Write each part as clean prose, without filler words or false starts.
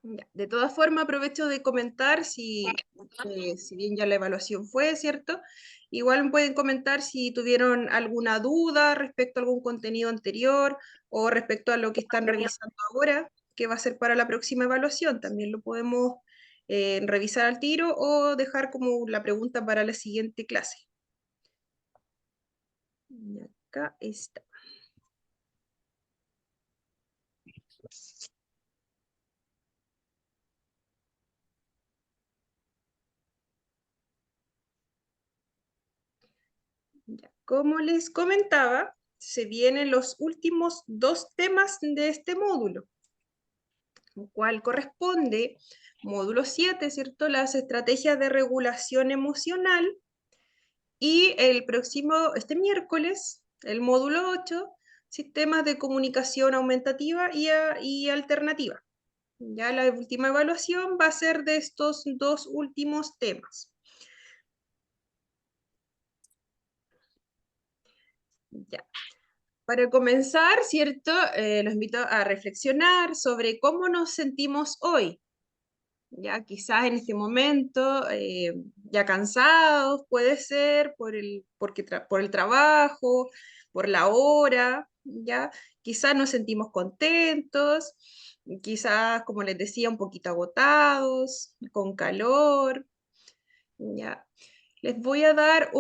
Ya. De todas formas, aprovecho de comentar si bien ya la evaluación fue, ¿cierto? Igual pueden comentar si tuvieron alguna duda respecto a algún contenido anterior o respecto a lo que están revisando ahora, que va a ser para la próxima evaluación. También lo podemos revisar al tiro o dejar como la pregunta para la siguiente clase. Y acá está. Ya. Como les comentaba, se vienen los últimos dos temas de este módulo, el cual corresponde, módulo 7, ¿cierto? Las estrategias de regulación emocional. Y este miércoles, el módulo 8, sistemas de comunicación aumentativa y alternativa. Ya la última evaluación va a ser de estos dos últimos temas. Ya. Para comenzar, ¿cierto? Los invito a reflexionar sobre cómo nos sentimos hoy. Ya quizás en este momento, ya cansados, puede ser por el trabajo, por la hora, ya quizás nos sentimos contentos, quizás, como les decía, un poquito agotados, con calor, ya. Les voy a dar,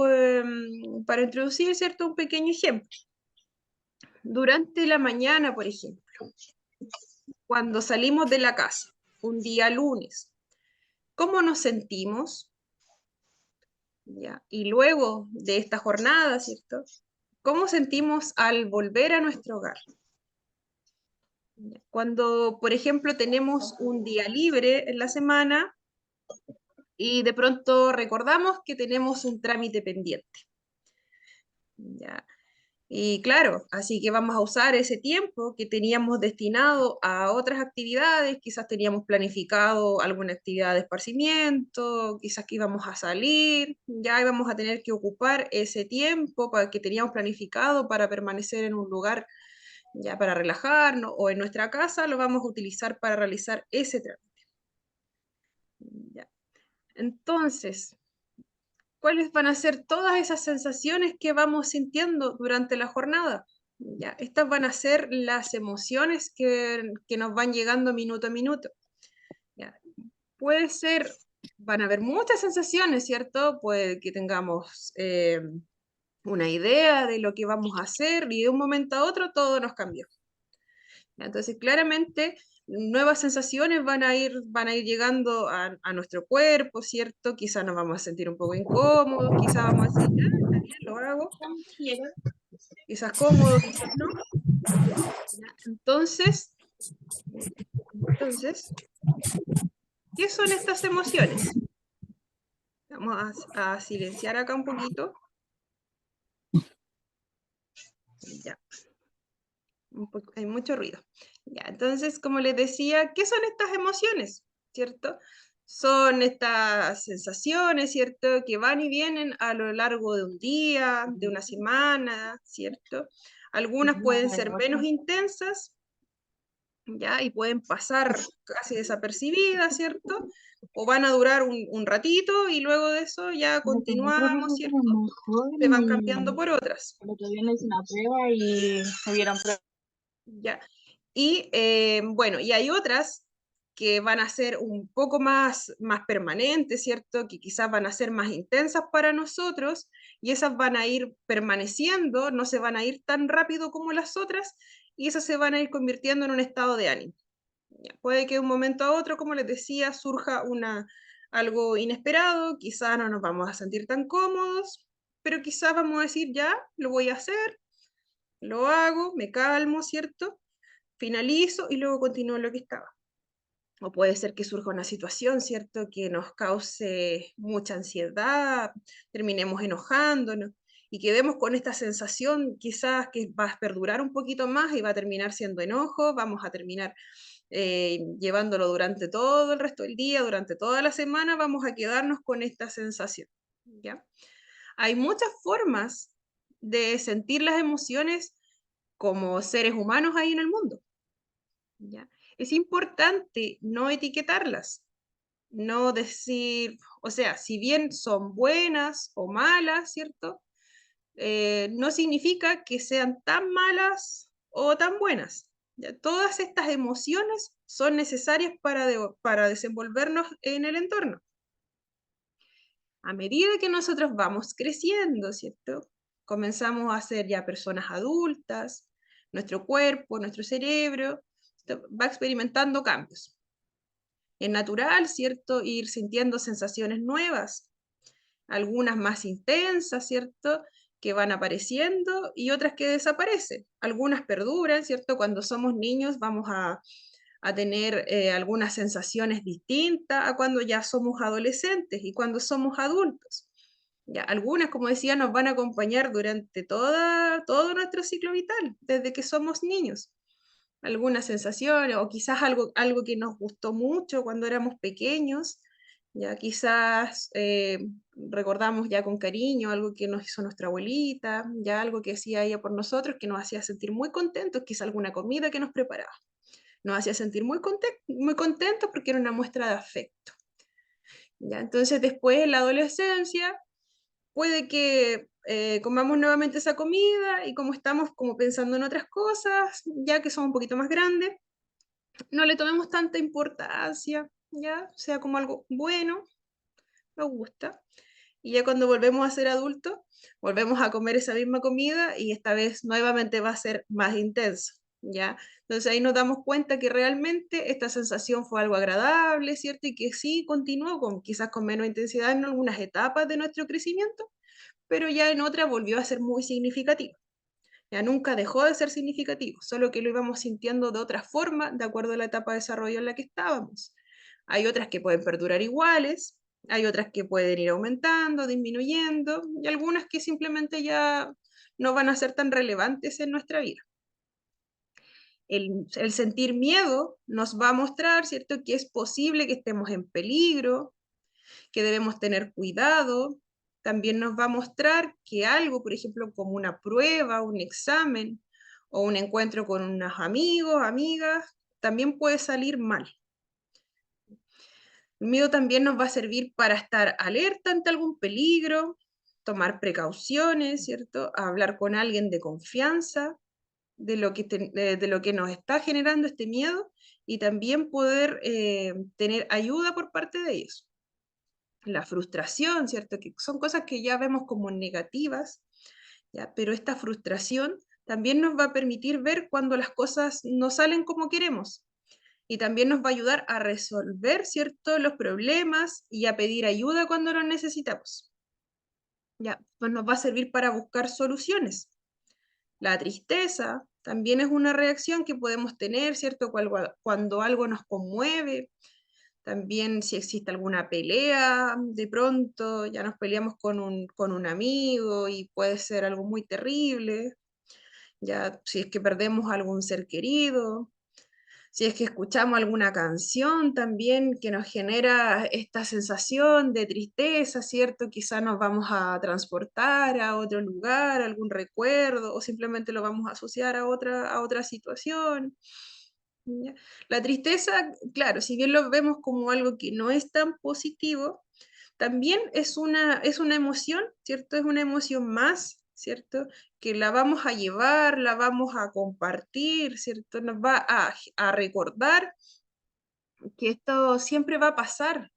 para introducir, ¿cierto? Un pequeño ejemplo. Durante la mañana, por ejemplo, cuando salimos de la casa, un día lunes, ¿cómo nos sentimos? ¿Ya? Y luego de esta jornada, ¿cierto? ¿Cómo sentimos al volver a nuestro hogar? ¿Ya? Cuando, por ejemplo, tenemos un día libre en la semana y de pronto recordamos que tenemos un trámite pendiente. ¿Ya? Y claro, así que vamos a usar ese tiempo que teníamos destinado a otras actividades, quizás teníamos planificado alguna actividad de esparcimiento, quizás que íbamos a salir, ya íbamos a tener que ocupar ese tiempo que teníamos planificado para permanecer en un lugar ya para relajarnos o en nuestra casa, lo vamos a utilizar para realizar ese trámite. Ya. Entonces, ¿cuáles van a ser todas esas sensaciones que vamos sintiendo durante la jornada? Ya, estas van a ser las emociones que nos van llegando minuto a minuto. Ya, puede ser, van a haber muchas sensaciones, ¿cierto? Puede que tengamos una idea de lo que vamos a hacer y de un momento a otro todo nos cambió. Entonces, claramente, nuevas sensaciones van a ir llegando a nuestro cuerpo, ¿cierto? Quizás nos vamos a sentir un poco incómodos, quizás vamos a decir, ya, está bien, lo hago. Quizás cómodo, quizás no. ¿Ya? Entonces, ¿qué son estas emociones? Vamos a silenciar acá un poquito. Ya, hay mucho ruido. Ya, entonces, como les decía, ¿qué son estas emociones? ¿Cierto? Son estas sensaciones, ¿cierto? Que van y vienen a lo largo de un día, de una semana, ¿cierto? Algunas pueden ser menos intensas, ¿ya? Y pueden pasar casi desapercibidas, ¿cierto? O van a durar un ratito y luego de eso ya Como que mi continuamos, profesor ¿cierto? era muy joven Se van cambiando y por otras, el otro día le hice una prueba y me dieron prueba. ¿ya? Y bueno, y hay otras que van a ser un poco más permanentes, ¿cierto? Que quizás van a ser más intensas para nosotros y esas van a ir permaneciendo, no se van a ir tan rápido como las otras y esas se van a ir convirtiendo en un estado de ánimo. Ya, puede que de un momento a otro, como les decía, surja algo inesperado, quizás no nos vamos a sentir tan cómodos, pero quizás vamos a decir, ya, lo voy a hacer, lo hago, me calmo, ¿cierto? Finalizo y luego continúo lo que estaba. O puede ser que surja una situación, ¿cierto?, que nos cause mucha ansiedad, terminemos enojándonos y quedemos con esta sensación quizás que va a perdurar un poquito más y va a terminar siendo enojo, vamos a terminar llevándolo durante todo el resto del día, durante toda la semana, vamos a quedarnos con esta sensación, ¿ya? Hay muchas formas de sentir las emociones como seres humanos ahí en el mundo, ¿ya? Es importante no etiquetarlas, no decir, o sea, si bien son buenas o malas, ¿cierto? No significa que sean tan malas o tan buenas. ¿Ya? Todas estas emociones son necesarias para desenvolvernos en el entorno. A medida que nosotros vamos creciendo, ¿cierto? Comenzamos a ser ya personas adultas, nuestro cuerpo, nuestro cerebro, va experimentando cambios. Es natural, ¿cierto? Ir sintiendo sensaciones nuevas, algunas más intensas, ¿cierto? Que van apareciendo y otras que desaparecen. Algunas perduran, ¿cierto? Cuando somos niños vamos a tener algunas sensaciones distintas a cuando ya somos adolescentes y cuando somos adultos. Ya, algunas, como decía, nos van a acompañar durante todo nuestro ciclo vital, desde que somos niños. Algunas sensaciones o quizás algo que nos gustó mucho cuando éramos pequeños, ya quizás recordamos ya con cariño algo que nos hizo nuestra abuelita, ya algo que hacía ella por nosotros, que nos hacía sentir muy contentos, quizás alguna comida que nos preparaba. Nos hacía sentir muy contentos porque era una muestra de afecto. ¿Ya? Entonces después en la adolescencia puede que comamos nuevamente esa comida y como estamos como pensando en otras cosas, ya que somos un poquito más grandes, no le tomemos tanta importancia, ya sea como algo bueno, nos gusta. Y ya cuando volvemos a ser adultos, volvemos a comer esa misma comida y esta vez nuevamente va a ser más intenso, ¿ya? Entonces ahí nos damos cuenta que realmente esta sensación fue algo agradable, ¿cierto? Y que sí continuó quizás con menos intensidad en algunas etapas de nuestro crecimiento, pero ya en otras volvió a ser muy significativo. Ya nunca dejó de ser significativo, solo que lo íbamos sintiendo de otra forma de acuerdo a la etapa de desarrollo en la que estábamos. Hay otras que pueden perdurar iguales, hay otras que pueden ir aumentando, disminuyendo, y algunas que simplemente ya no van a ser tan relevantes en nuestra vida. El sentir miedo nos va a mostrar, ¿cierto?, que es posible que estemos en peligro, que debemos tener cuidado. También nos va a mostrar que algo, por ejemplo, como una prueba, un examen o un encuentro con unos amigos, amigas, también puede salir mal. El miedo también nos va a servir para estar alerta ante algún peligro, tomar precauciones, ¿cierto? Hablar con alguien de confianza de lo que nos está generando este miedo y también poder tener ayuda por parte de ellos. La frustración, ¿cierto? Que son cosas que ya vemos como negativas, ¿ya? Pero esta frustración también nos va a permitir ver cuando las cosas no salen como queremos y también nos va a ayudar a resolver, ¿cierto? Los problemas y a pedir ayuda cuando lo necesitamos. ¿Ya? Pues nos va a servir para buscar soluciones. La tristeza también es una reacción que podemos tener, ¿cierto? Cuando algo nos conmueve, también si existe alguna pelea, de pronto ya nos peleamos con un amigo y puede ser algo muy terrible, ya si es que perdemos algún ser querido, si es que escuchamos alguna canción también que nos genera esta sensación de tristeza, ¿cierto? Quizá nos vamos a transportar a otro lugar, a algún recuerdo, o simplemente lo vamos a asociar a otra situación. ¿Ya? La tristeza, claro, si bien lo vemos como algo que no es tan positivo, también es una emoción, ¿cierto? Es una emoción más, ¿cierto? Que la vamos a llevar, la vamos a compartir, ¿cierto? Nos va a recordar que esto siempre va a pasar,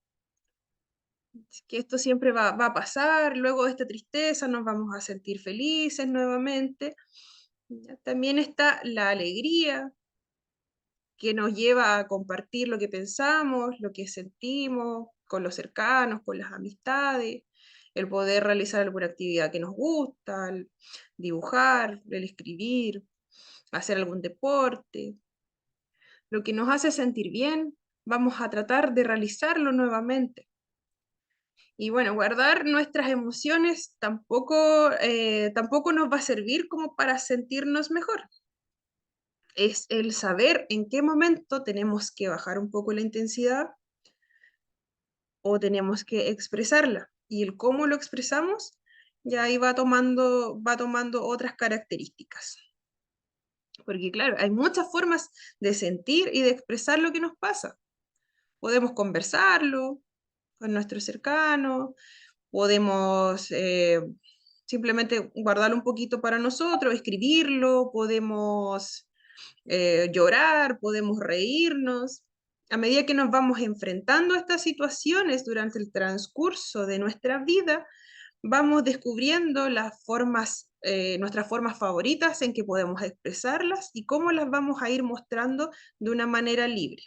que esto siempre va a pasar, luego de esta tristeza nos vamos a sentir felices nuevamente. ¿Ya? También está la alegría, que nos lleva a compartir lo que pensamos, lo que sentimos con los cercanos, con las amistades, el poder realizar alguna actividad que nos gusta, el dibujar, el escribir, hacer algún deporte, lo que nos hace sentir bien, vamos a tratar de realizarlo nuevamente. Y bueno, guardar nuestras emociones tampoco nos va a servir como para sentirnos mejor. Es el saber en qué momento tenemos que bajar un poco la intensidad o tenemos que expresarla. Y el cómo lo expresamos, ya ahí va tomando otras características. Porque claro, hay muchas formas de sentir y de expresar lo que nos pasa. Podemos conversarlo con nuestros cercanos, podemos simplemente guardarlo un poquito para nosotros, escribirlo, podemos llorar, podemos reírnos. A medida que nos vamos enfrentando a estas situaciones durante el transcurso de nuestra vida, vamos descubriendo las formas, nuestras formas favoritas en que podemos expresarlas y cómo las vamos a ir mostrando de una manera libre.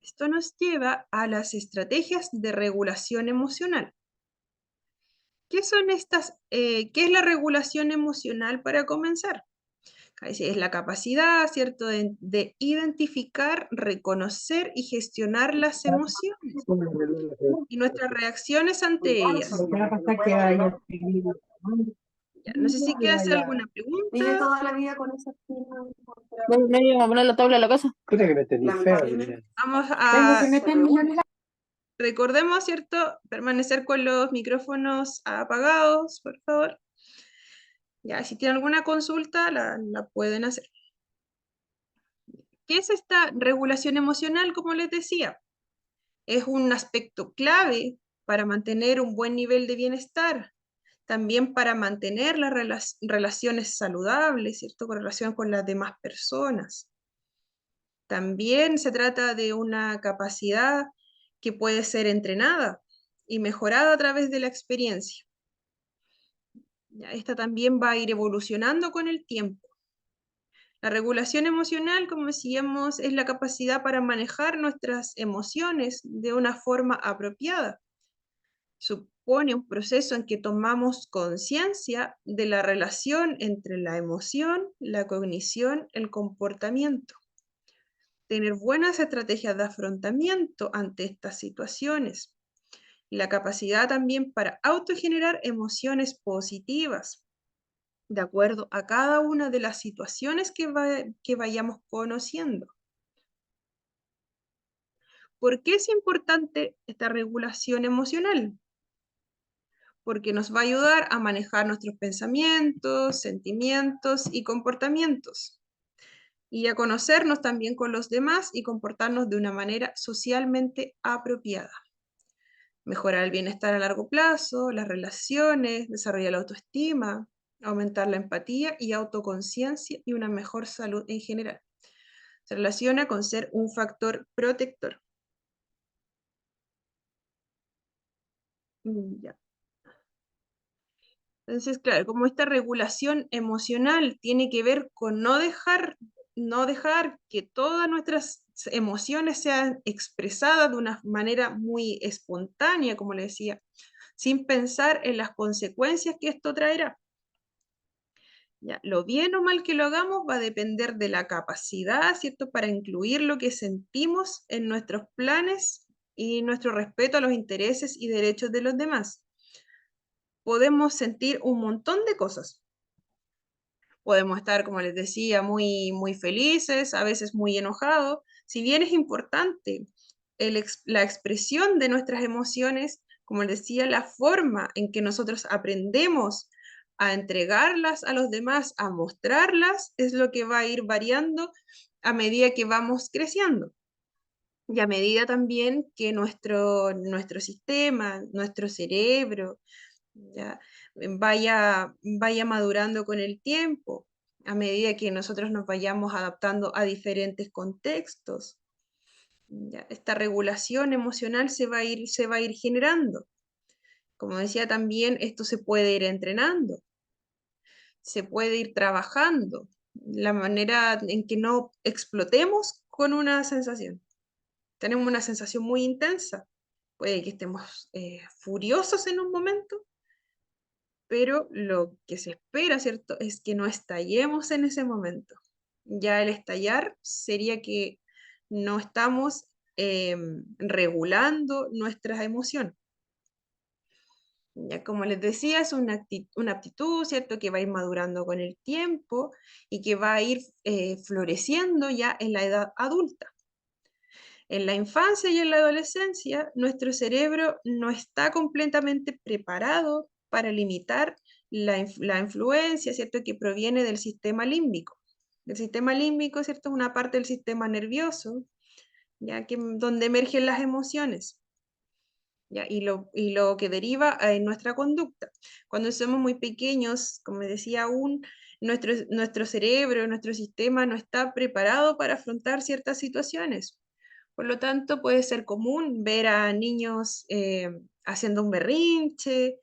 Esto nos lleva a las estrategias de regulación emocional. ¿Qué son estas? ¿Qué es la regulación emocional para comenzar? Es la capacidad, ¿cierto?, de identificar, reconocer y gestionar las emociones y nuestras reacciones ante ellas. Ya, no sé si quiere hacer alguna Vive pregunta. toda la vida con esa espina. No iba a poner la tabla de la casa. Puta que me entendí feo. Mira. Vamos Tengo que a, meter millones. recordemos, ¿cierto?, permanecer con los micrófonos apagados, por favor. Ya, si tienen alguna consulta, la pueden hacer. ¿Qué es esta regulación emocional? Como les decía, es un aspecto clave para mantener un buen nivel de bienestar, también para mantener las relaciones saludables, ¿cierto?, con relación con las demás personas. También se trata de una capacidad que puede ser entrenada y mejorada a través de la experiencia. Ya, esta también va a ir evolucionando con el tiempo. La regulación emocional, como decíamos, es la capacidad para manejar nuestras emociones de una forma apropiada. Supone un proceso en que tomamos conciencia de la relación entre la emoción, la cognición, el comportamiento. Tener buenas estrategias de afrontamiento ante estas situaciones. La capacidad también para autogenerar emociones positivas, de acuerdo a cada una de las situaciones que vayamos conociendo. ¿Por qué es importante esta regulación emocional? Porque nos va a ayudar a manejar nuestros pensamientos, sentimientos y comportamientos, y a conocernos también con los demás y comportarnos de una manera socialmente apropiada. Mejorar el bienestar a largo plazo, las relaciones, desarrollar la autoestima, aumentar la empatía y autoconciencia y una mejor salud en general. Se relaciona con ser un factor protector. Ya. Entonces, claro, como esta regulación emocional tiene que ver con no dejar que todas nuestras emociones sean expresadas de una manera muy espontánea, como le decía, sin pensar en las consecuencias que esto traerá. Ya, lo bien o mal que lo hagamos va a depender de la capacidad, ¿cierto?, para incluir lo que sentimos en nuestros planes y nuestro respeto a los intereses y derechos de los demás. Podemos sentir un montón de cosas. Podemos estar, como les decía, muy felices, a veces muy enojados. Si bien es importante la expresión de nuestras emociones, como les decía, la forma en que nosotros aprendemos a entregarlas a los demás, a mostrarlas, es lo que va a ir variando a medida que vamos creciendo. Y a medida también que nuestro sistema, nuestro cerebro, ¿ya?, vaya madurando con el tiempo, a medida que nosotros nos vayamos adaptando a diferentes contextos. ¿Ya? Esta regulación emocional se va a ir generando. Como decía también, esto se puede ir entrenando, se puede ir trabajando, la manera en que no explotemos con una sensación. Tenemos una sensación muy intensa, puede que estemos furiosos en un momento, pero lo que se espera, ¿cierto?, es que no estallemos en ese momento. Ya el estallar sería que no estamos regulando nuestras emociones. Ya, como les decía, es una aptitud, ¿cierto?, que va a ir madurando con el tiempo y que va a ir floreciendo ya en la edad adulta. En la infancia y en la adolescencia, nuestro cerebro no está completamente preparado para limitar la influencia, ¿cierto?, que proviene del sistema límbico. El sistema límbico, ¿cierto?, es una parte del sistema nervioso, ya que donde emergen las emociones. ¿Ya? Y lo que deriva en nuestra conducta. Cuando somos muy pequeños, como decía aún, nuestro cerebro, nuestro sistema no está preparado para afrontar ciertas situaciones. Por lo tanto, puede ser común ver a niños haciendo un berrinche,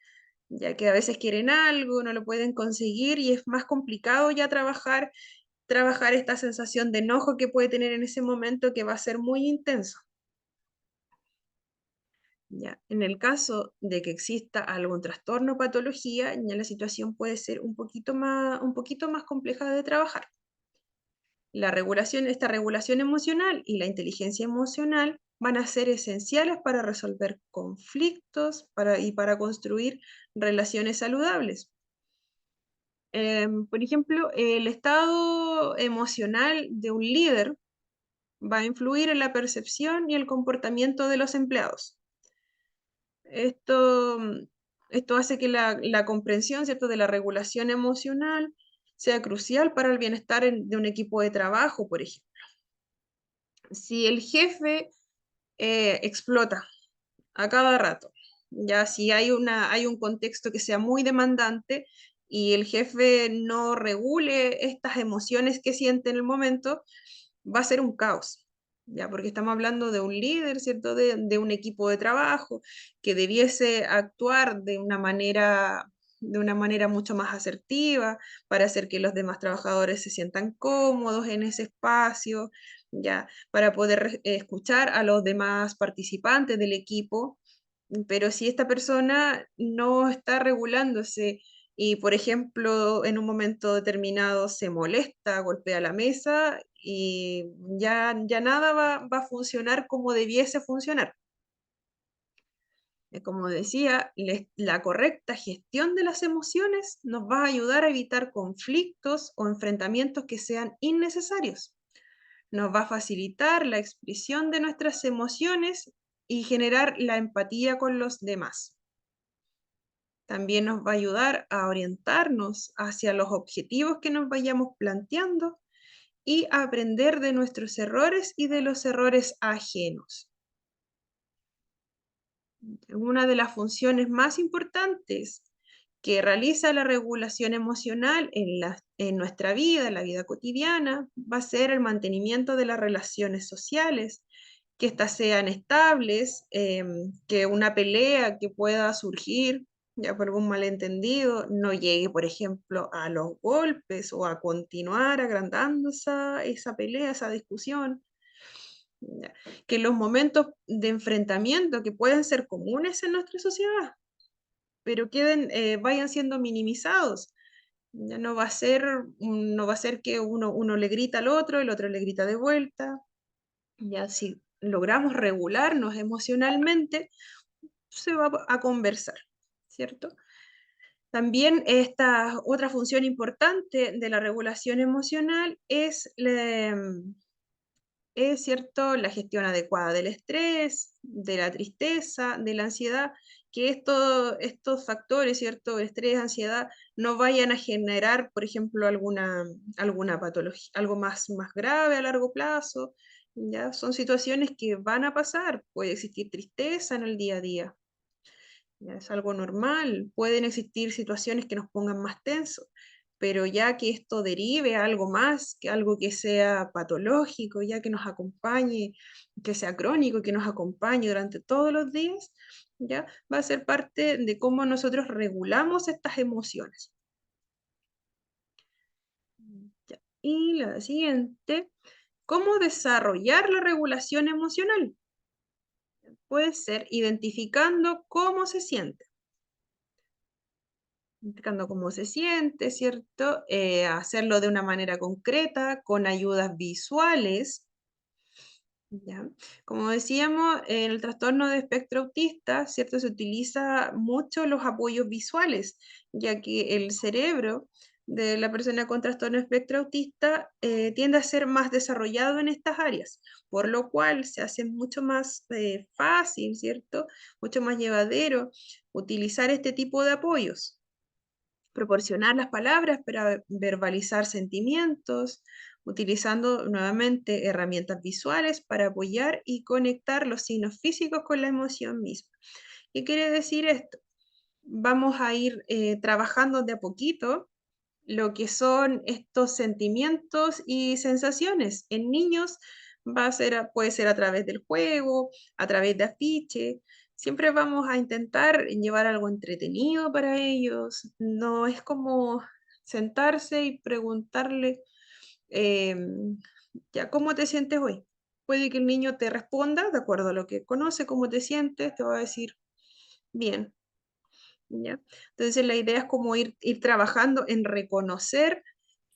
ya que a veces quieren algo, no lo pueden conseguir y es más complicado ya trabajar esta sensación de enojo que puede tener en ese momento que va a ser muy intenso. Ya, en el caso de que exista algún trastorno o patología, ya la situación puede ser un poquito más compleja de trabajar. Esta regulación emocional y la inteligencia emocional van a ser esenciales para resolver conflictos y para construir relaciones saludables. Por ejemplo, el estado emocional de un líder va a influir en la percepción y el comportamiento de los empleados. Esto, esto hace que la comprensión, ¿cierto?, de la regulación emocional sea crucial para el bienestar de un equipo de trabajo, por ejemplo. Si el jefe explota a cada rato, ya si hay un contexto que sea muy demandante y el jefe no regule estas emociones que siente en el momento, va a ser un caos, ya porque estamos hablando de un líder, ¿cierto? De un equipo de trabajo que debiese actuar de una manera mucho más asertiva para hacer que los demás trabajadores se sientan cómodos en ese espacio, ya, para poder escuchar a los demás participantes del equipo. Pero si esta persona no está regulándose y, por ejemplo, en un momento determinado se molesta, golpea la mesa y ya nada va a funcionar como debiese funcionar. Como decía, la correcta gestión de las emociones nos va a ayudar a evitar conflictos o enfrentamientos que sean innecesarios. Nos va a facilitar la expresión de nuestras emociones y generar la empatía con los demás. También nos va a ayudar a orientarnos hacia los objetivos que nos vayamos planteando y a aprender de nuestros errores y de los errores ajenos. Una de las funciones más importantes que realiza la regulación emocional en nuestra vida, en la vida cotidiana, va a ser el mantenimiento de las relaciones sociales, que éstas sean estables, que una pelea que pueda surgir ya por algún malentendido no llegue, por ejemplo, a los golpes o a continuar agrandando esa pelea, esa discusión. Ya, que los momentos de enfrentamiento que pueden ser comunes en nuestra sociedad, pero vayan siendo minimizados. Ya no va a ser que uno le grita al otro, el otro le grita de vuelta. Ya si logramos regularnos emocionalmente, se va a conversar, ¿cierto? También esta otra función importante de la regulación emocional es cierto, la gestión adecuada del estrés, de la tristeza, de la ansiedad, que estos factores, ¿cierto? Estrés, ansiedad, no vayan a generar, por ejemplo, alguna patología, algo más grave a largo plazo. ¿Ya? Son situaciones que van a pasar, puede existir tristeza en el día a día. Ya es algo normal, pueden existir situaciones que nos pongan más tensos, pero ya que esto derive a algo más, que algo que sea patológico, ya que nos acompañe, que sea crónico, que nos acompañe durante todos los días, ya va a ser parte de cómo nosotros regulamos estas emociones. Ya. Y la siguiente, ¿cómo desarrollar la regulación emocional? Puede ser identificando cómo se siente. Indicando cómo se siente, ¿cierto? Hacerlo de una manera concreta, con ayudas visuales, ¿ya? Como decíamos, en el trastorno de espectro autista, ¿cierto? Se utiliza mucho los apoyos visuales, ya que el cerebro de la persona con trastorno de espectro autista tiende a ser más desarrollado en estas áreas, por lo cual se hace mucho más fácil, ¿cierto? Mucho más llevadero utilizar este tipo de apoyos. proporcionar las palabras para verbalizar sentimientos, utilizando nuevamente herramientas visuales para apoyar y conectar los signos físicos con la emoción misma. ¿Qué quiere decir esto? Vamos a ir trabajando de a poquito lo que son estos sentimientos y sensaciones. En niños puede ser a través del juego, a través de afiche. Siempre vamos a intentar llevar algo entretenido para ellos. No es como sentarse y preguntarle, ya, ¿cómo te sientes hoy? Puede que el niño te responda, de acuerdo a lo que conoce, cómo te sientes, te va a decir, bien, ¿ya? Entonces la idea es como ir trabajando en reconocer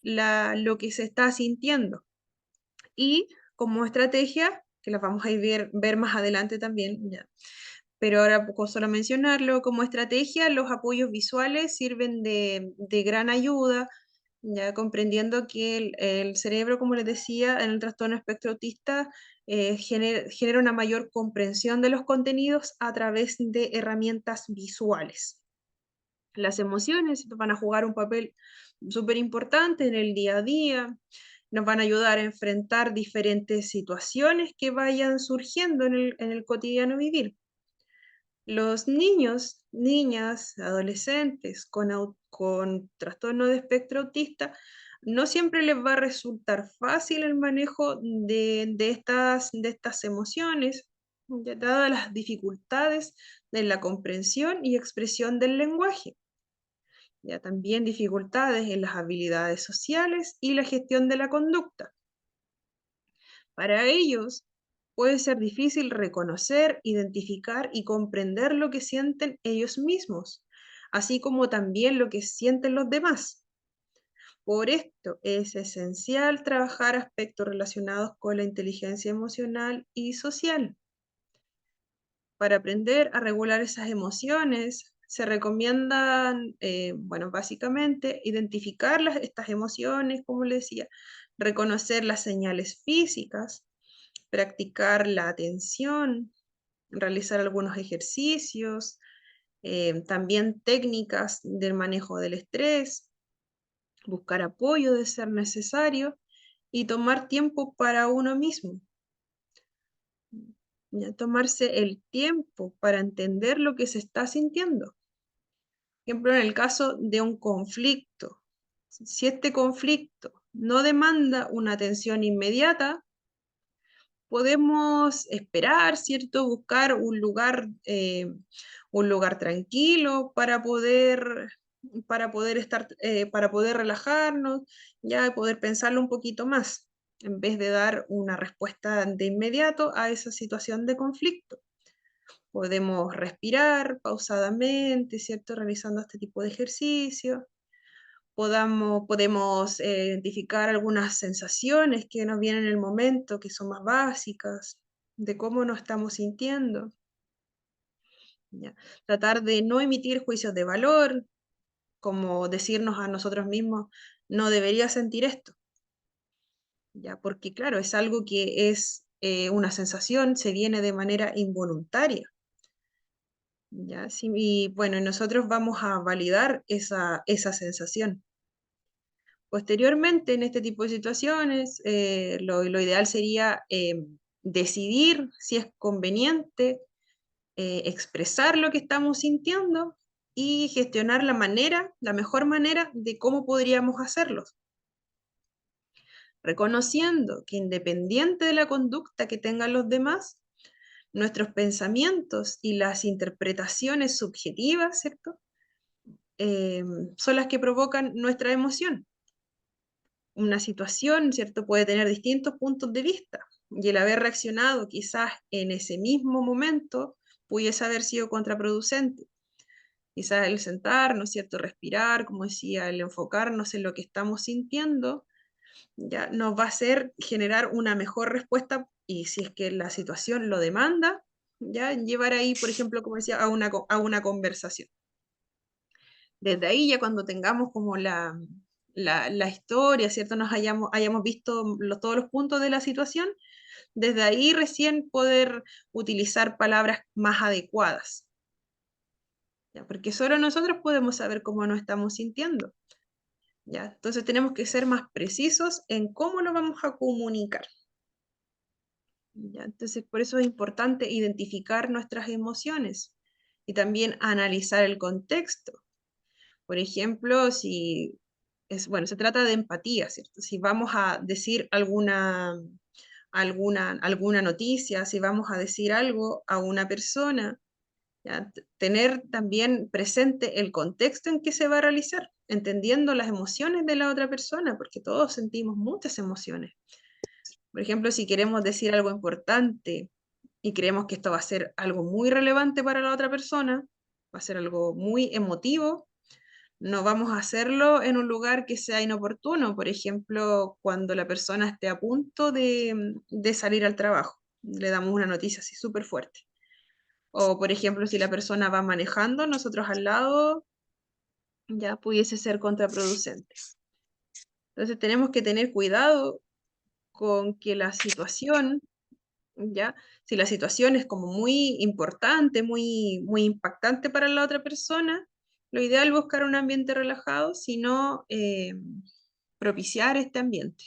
lo que se está sintiendo. Y como estrategia, que las vamos a ver más adelante también, ya. Pero ahora poco solo mencionarlo, como estrategia, los apoyos visuales sirven de gran ayuda, ya comprendiendo que el cerebro, como les decía, en el trastorno espectro autista, genera una mayor comprensión de los contenidos a través de herramientas visuales. Las emociones van a jugar un papel súper importante en el día a día, nos van a ayudar a enfrentar diferentes situaciones que vayan surgiendo en el cotidiano vivir. Los niños, niñas, adolescentes con trastorno de espectro autista, no siempre les va a resultar fácil el manejo de estas emociones, ya dadas las dificultades de la comprensión y expresión del lenguaje. Ya también dificultades en las habilidades sociales y la gestión de la conducta. Para ellos puede ser difícil reconocer, identificar y comprender lo que sienten ellos mismos, así como también lo que sienten los demás. Por esto es esencial trabajar aspectos relacionados con la inteligencia emocional y social. Para aprender a regular esas emociones, se recomiendan, bueno, básicamente identificar estas emociones, como les decía, reconocer las señales físicas, practicar la atención, realizar algunos ejercicios, también técnicas del manejo del estrés, buscar apoyo de ser necesario y tomar tiempo para uno mismo. Ya, tomarse el tiempo para entender lo que se está sintiendo. Por ejemplo, en el caso de un conflicto, si este conflicto no demanda una atención inmediata, podemos esperar, ¿cierto? Buscar un lugar tranquilo para poder relajarnos, ya y poder pensarlo un poquito más, en vez de dar una respuesta de inmediato a esa situación de conflicto. Podemos respirar pausadamente, ¿cierto? Realizando este tipo de ejercicio. Podemos identificar algunas sensaciones que nos vienen en el momento, que son más básicas, de cómo nos estamos sintiendo. ¿Ya? Tratar de no emitir juicios de valor, como decirnos a nosotros mismos, no debería sentir esto, ¿ya? Porque claro, es algo que es una sensación, se viene de manera involuntaria. ¿Ya? Sí, y bueno, nosotros vamos a validar esa sensación. Posteriormente, en este tipo de situaciones, lo ideal sería decidir si es conveniente expresar lo que estamos sintiendo y gestionar la mejor manera de cómo podríamos hacerlo, reconociendo que independiente de la conducta que tengan los demás, nuestros pensamientos y las interpretaciones subjetivas, ¿cierto? Eh, son las que provocan nuestra emoción. Una situación, ¿cierto? Puede tener distintos puntos de vista y el haber reaccionado quizás en ese mismo momento pudiese haber sido contraproducente. Quizás el sentarnos, ¿cierto? Respirar, como decía, el enfocarnos en lo que estamos sintiendo, ya nos va a hacer generar una mejor respuesta y si es que la situación lo demanda, ya llevar ahí, por ejemplo, como decía, a una conversación. Desde ahí ya cuando tengamos como la historia, ¿cierto? Hayamos visto todos los puntos de la situación, desde ahí recién poder utilizar palabras más adecuadas. ¿ya? Porque solo nosotros podemos saber cómo nos estamos sintiendo, ¿ya? Entonces tenemos que ser más precisos en cómo nos vamos a comunicar, ¿ya? Entonces por eso es importante identificar nuestras emociones y también analizar el contexto. Por ejemplo, si bueno, se trata de empatía, ¿cierto? Si vamos a decir alguna noticia, si vamos a decir algo a una persona, ¿ya? Tener también presente el contexto en que se va a realizar, entendiendo las emociones de la otra persona, porque todos sentimos muchas emociones. Por ejemplo, si queremos decir algo importante y creemos que esto va a ser algo muy relevante para la otra persona, va a ser algo muy emotivo, no vamos a hacerlo en un lugar que sea inoportuno, por ejemplo, cuando la persona esté a punto de salir al trabajo, le damos una noticia así súper fuerte. O, por ejemplo, si la persona va manejando, nosotros al lado ya pudiese ser contraproducente. Entonces tenemos que tener cuidado con que la situación, ya, si la situación es como muy importante, muy impactante para la otra persona, lo ideal es buscar un ambiente relajado, sino propiciar este ambiente.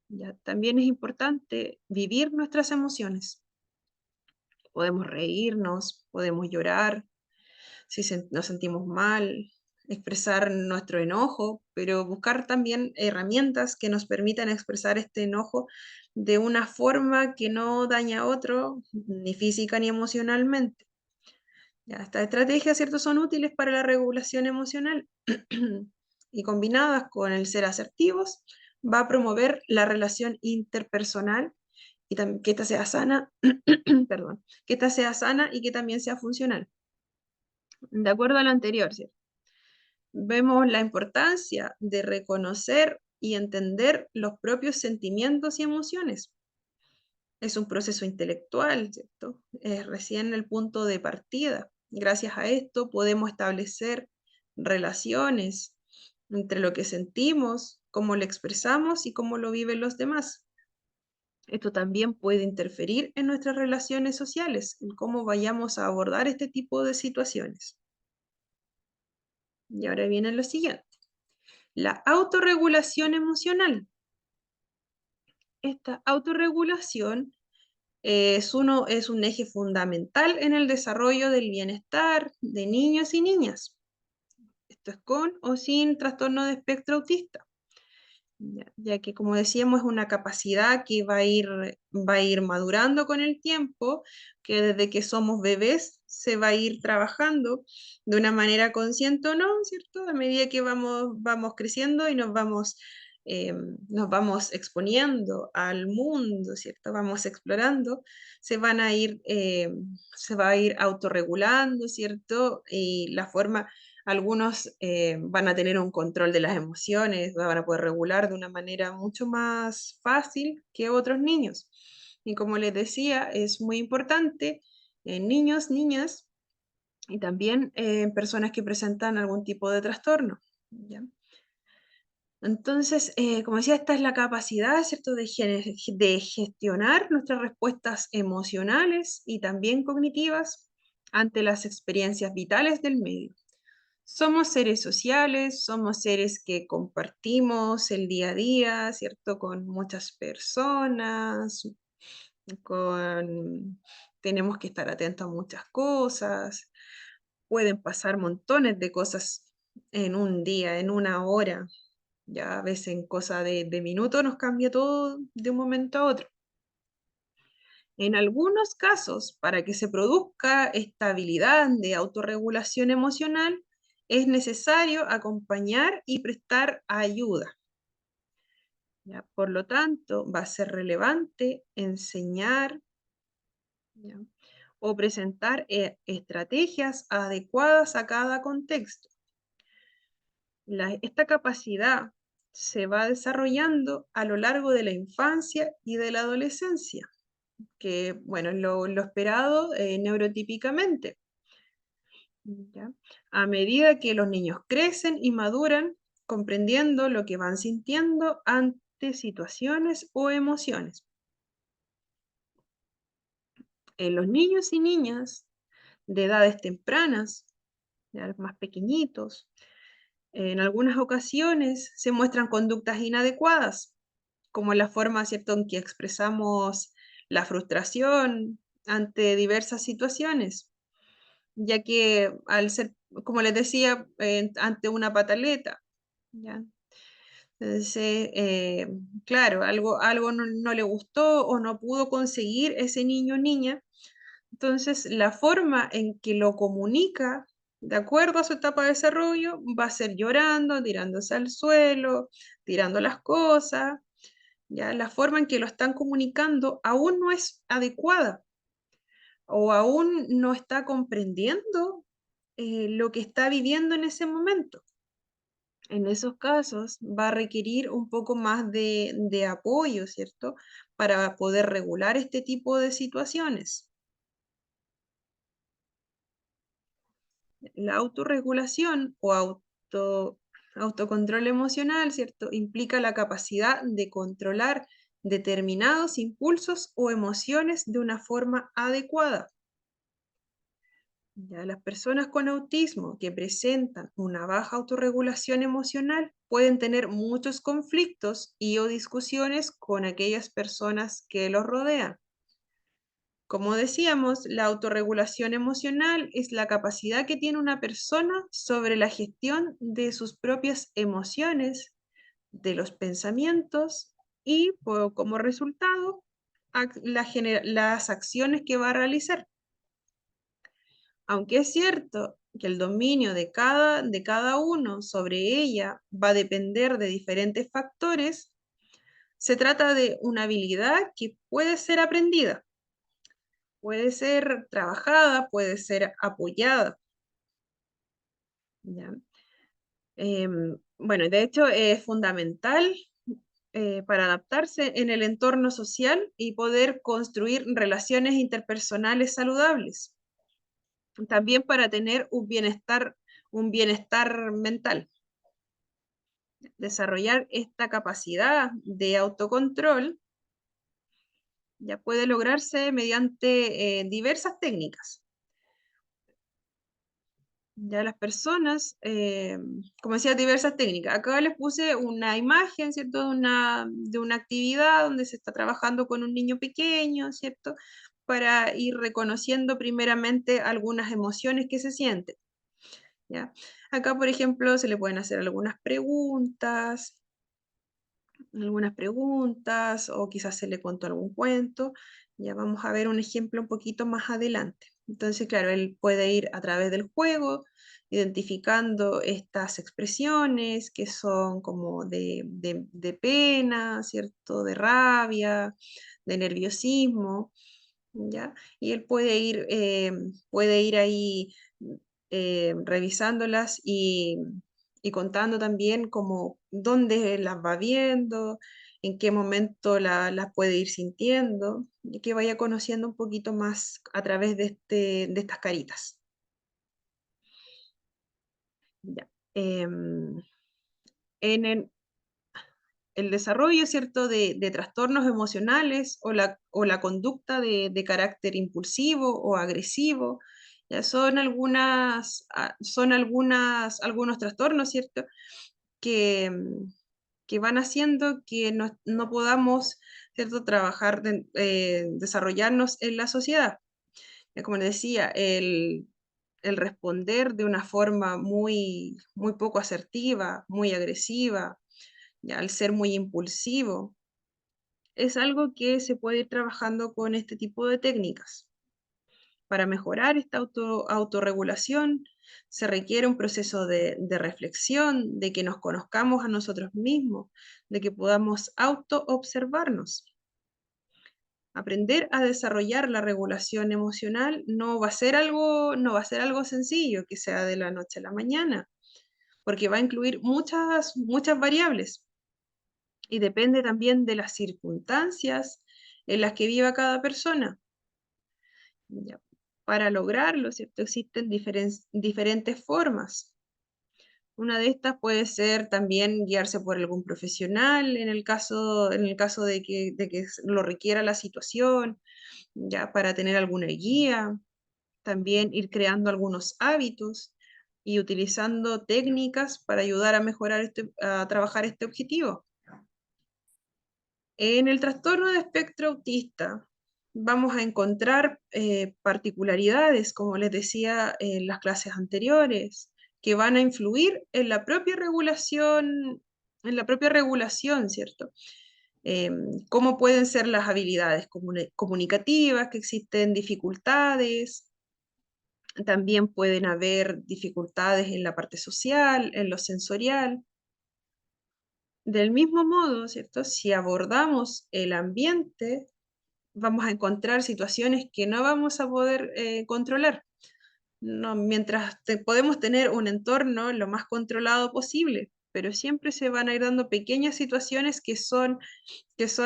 Ya, también es importante vivir nuestras emociones. Podemos reírnos, podemos llorar, si nos sentimos mal, expresar nuestro enojo, pero buscar también herramientas que nos permitan expresar este enojo de una forma que no daña a otro, ni física ni emocionalmente. Ya, estas estrategias, ¿cierto?, son útiles para la regulación emocional y combinadas con el ser asertivos, va a promover la relación interpersonal y que ésta sea sana, perdón, que ésta sea sana y que también sea funcional. De acuerdo a lo anterior, ¿cierto? Vemos la importancia de reconocer y entender los propios sentimientos y emociones. Es un proceso intelectual, ¿cierto? Es recién el punto de partida. Gracias a esto podemos establecer relaciones entre lo que sentimos, cómo lo expresamos y cómo lo viven los demás. Esto también puede interferir en nuestras relaciones sociales, en cómo vayamos a abordar este tipo de situaciones. Y ahora viene lo siguiente. La autorregulación emocional. Esta autorregulación es un eje fundamental en el desarrollo del bienestar de niños y niñas. Esto es con o sin trastorno de espectro autista. Ya que, como decíamos, es una capacidad que va a ir madurando con el tiempo, que desde que somos bebés se va a ir trabajando de una manera consciente o no, ¿cierto? A medida que vamos creciendo y nos vamos exponiendo al mundo, ¿cierto? Vamos explorando, se va a ir autorregulando, ¿cierto? Y la forma algunos van a tener un control de las emociones, van a poder regular de una manera mucho más fácil que otros niños. Y como les decía, es muy importante en niños, niñas y también en personas que presentan algún tipo de trastorno. ¿Ya? Entonces, como decía, esta es la capacidad, ¿cierto?, de gestionar nuestras respuestas emocionales y también cognitivas ante las experiencias vitales del medio. Somos seres sociales, somos seres que compartimos el día a día, ¿cierto? Con muchas personas, con... tenemos que estar atentos a muchas cosas, pueden pasar montones de cosas en un día, en una hora, ya a veces en cosa de minutos nos cambia todo de un momento a otro. En algunos casos, para que se produzca esta habilidad de autorregulación emocional, es necesario acompañar y prestar ayuda. ¿Ya? Por lo tanto, va a ser relevante enseñar, ¿ya?, o presentar estrategias adecuadas a cada contexto. Esta capacidad se va desarrollando a lo largo de la infancia y de la adolescencia, que, bueno, es lo esperado neurotípicamente. ¿Ya? A medida que los niños crecen y maduran, comprendiendo lo que van sintiendo ante situaciones o emociones. En los niños y niñas de edades tempranas, ya los más pequeñitos. En algunas ocasiones se muestran conductas inadecuadas, como la forma, ¿cierto?, en que expresamos la frustración ante diversas situaciones, ya que al ser, como les decía, ante una pataleta, ¿ya? Entonces, claro, algo no le gustó o no pudo conseguir ese niño o niña. Entonces, la forma en que lo comunica, de acuerdo a su etapa de desarrollo, va a ser llorando, tirándose al suelo, tirando las cosas, ¿ya? La forma en que lo están comunicando aún no es adecuada o aún no está comprendiendo lo que está viviendo en ese momento. En esos casos va a requerir un poco más de apoyo, ¿cierto? Para poder regular este tipo de situaciones. La autorregulación o autocontrol emocional, ¿cierto? Implica la capacidad de controlar determinados impulsos o emociones de una forma adecuada. Ya las personas con autismo que presentan una baja autorregulación emocional pueden tener muchos conflictos y o discusiones con aquellas personas que los rodean. Como decíamos, la autorregulación emocional es la capacidad que tiene una persona sobre la gestión de sus propias emociones, de los pensamientos y como resultado las acciones que va a realizar. Aunque es cierto que el dominio de cada uno sobre ella va a depender de diferentes factores, se trata de una habilidad que puede ser aprendida, puede ser trabajada, puede ser apoyada, ¿ya? Bueno, de hecho es fundamental para adaptarse en el entorno social y poder construir relaciones interpersonales saludables. También para tener un bienestar mental. Desarrollar esta capacidad de autocontrol ya puede lograrse mediante diversas técnicas. Ya las personas, como decía, diversas técnicas. Acá les puse una imagen, ¿cierto? De una actividad donde se está trabajando con un niño pequeño, ¿cierto? Para ir reconociendo primeramente algunas emociones que se sienten, ¿ya? Acá, por ejemplo, se le pueden hacer algunas preguntas o quizás se le contó algún cuento. Ya vamos a ver un ejemplo un poquito más adelante. Entonces, claro, él puede ir a través del juego identificando estas expresiones que son como de pena, ¿cierto? De rabia, de nerviosismo, ¿ya? Y él puede ir ahí revisándolas y contando también como dónde las va viendo, en qué momento las puede ir sintiendo, y que vaya conociendo un poquito más a través de estas caritas. Ya. En el desarrollo, ¿cierto?, de trastornos emocionales o la conducta de carácter impulsivo o agresivo, ya algunos trastornos, ¿cierto?, que, que van haciendo que no podamos, ¿cierto?, desarrollarnos en la sociedad. Ya como les decía, el responder de una forma muy poco asertiva, muy agresiva, ya al ser muy impulsivo, es algo que se puede ir trabajando con este tipo de técnicas. Para mejorar esta autorregulación se requiere un proceso de reflexión, de que nos conozcamos a nosotros mismos, de que podamos auto-observarnos. Aprender a desarrollar la regulación emocional no va a ser algo sencillo, que sea de la noche a la mañana, porque va a incluir muchas variables y depende también de las circunstancias en las que viva cada persona. Ya. Para lograrlo, ¿cierto? Existen diferentes formas. Una de estas puede ser también guiarse por algún profesional en el caso de que lo requiera la situación, ya para tener alguna guía. También ir creando algunos hábitos y utilizando técnicas para ayudar a mejorar a trabajar este objetivo. En el trastorno de espectro autista vamos a encontrar particularidades, como les decía en las clases anteriores, que van a influir en la propia regulación, ¿cierto? Cómo pueden ser las habilidades comunicativas, que existen dificultades, también pueden haber dificultades en la parte social, en lo sensorial. Del mismo modo, ¿cierto? Si abordamos el ambiente, vamos a encontrar situaciones que no vamos a poder controlar. No, mientras podemos tener un entorno lo más controlado posible, pero siempre se van a ir dando pequeñas situaciones que son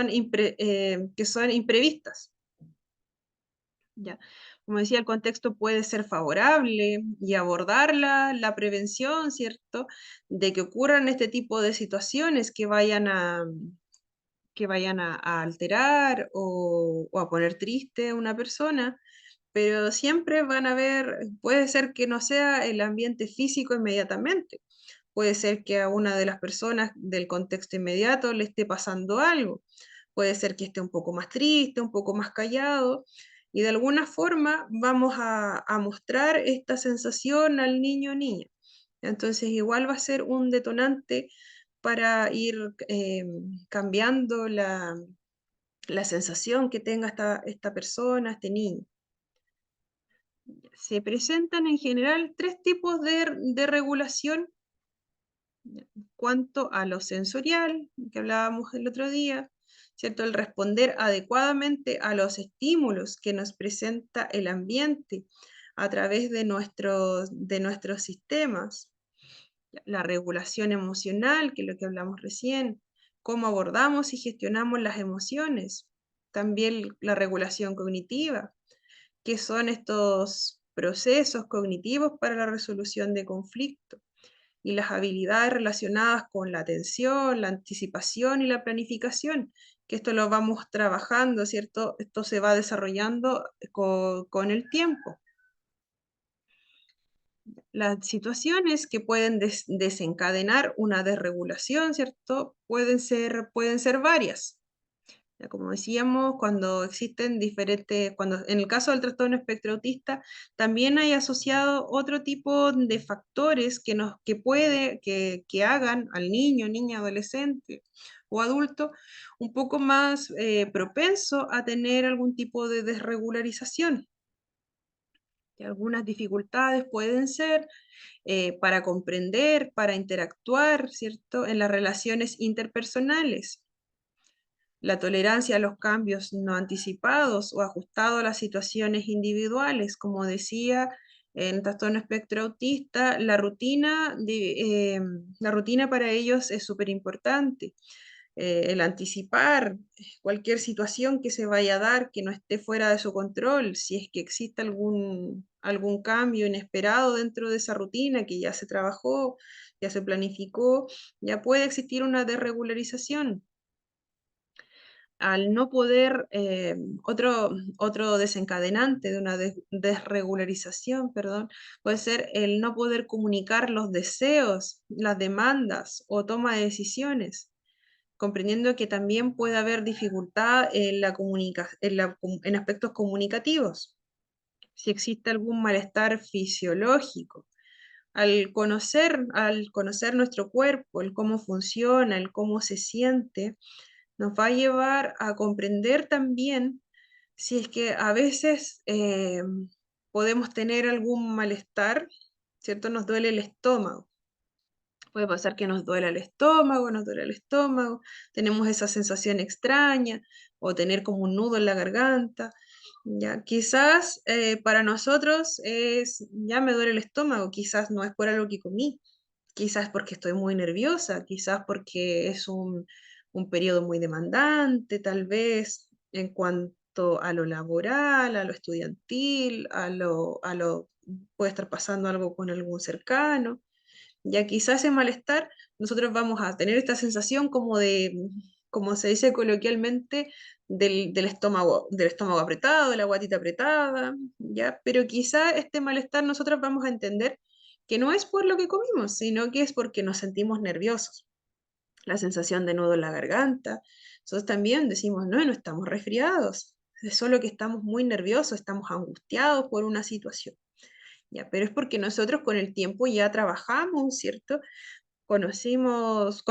imprevistas. ¿Ya? Como decía, el contexto puede ser favorable y abordar la prevención, ¿cierto? De que ocurran este tipo de situaciones que vayan a alterar o a poner triste a una persona, pero siempre van a haber, puede ser que no sea el ambiente físico inmediatamente, puede ser que a una de las personas del contexto inmediato le esté pasando algo, puede ser que esté un poco más triste, un poco más callado, y de alguna forma vamos a mostrar esta sensación al niño o niña. Entonces igual va a ser un detonante para ir cambiando la sensación que tenga esta persona, este niño. Se presentan en general tres tipos de regulación. Cuanto a lo sensorial, que hablábamos el otro día, ¿cierto? El responder adecuadamente a los estímulos que nos presenta el ambiente a través de nuestros sistemas. La regulación emocional, que es lo que hablamos recién, cómo abordamos y gestionamos las emociones. También la regulación cognitiva, que son estos procesos cognitivos para la resolución de conflictos y las habilidades relacionadas con la atención, la anticipación y la planificación, que esto lo vamos trabajando, ¿cierto? Esto se va desarrollando con el tiempo. Las situaciones que pueden desencadenar una desregulación, ¿cierto? Pueden ser varias. Ya, como decíamos, cuando existen en el caso del trastorno espectro autista, también hay asociado otro tipo de factores que hagan al niño, niña, adolescente o adulto un poco más propenso a tener algún tipo de desregularización. Y algunas dificultades pueden ser para comprender, para interactuar, ¿cierto? En las relaciones interpersonales. La tolerancia a los cambios no anticipados o ajustados a las situaciones individuales. Como decía, en trastorno espectro autista, la rutina para ellos es súper importante. El anticipar cualquier situación que se vaya a dar que no esté fuera de su control, si es que existe algún cambio inesperado dentro de esa rutina que ya se trabajó, ya se planificó, ya puede existir una desregularización. Al no poder, otro desencadenante de una desregularización, perdón, puede ser el no poder comunicar los deseos, las demandas o toma de decisiones, comprendiendo que también puede haber dificultad en aspectos comunicativos. Si existe algún malestar fisiológico, al conocer nuestro cuerpo, el cómo funciona, el cómo se siente, nos va a llevar a comprender también si es que a veces podemos tener algún malestar, ¿cierto? Nos duele el estómago. Puede pasar que nos duele el estómago, tenemos esa sensación extraña o tener como un nudo en la garganta. Ya, quizás para nosotros ya me duele el estómago, quizás no es por algo que comí, quizás porque estoy muy nerviosa, quizás porque es un periodo muy demandante, tal vez en cuanto a lo laboral, a lo estudiantil, puede estar pasando algo con algún cercano. Ya quizás ese malestar, nosotros vamos a tener esta sensación como se dice coloquialmente, del estómago apretado, de la guatita apretada, ¿ya? Pero quizá este malestar nosotros vamos a entender que no es por lo que comimos, sino que es porque nos sentimos nerviosos. La sensación de nudo en la garganta. Nosotros también decimos, no, no estamos resfriados, es solo que estamos muy nerviosos, estamos angustiados por una situación. ¿Ya? Pero es porque nosotros con el tiempo ya trabajamos, ¿cierto? Conocemos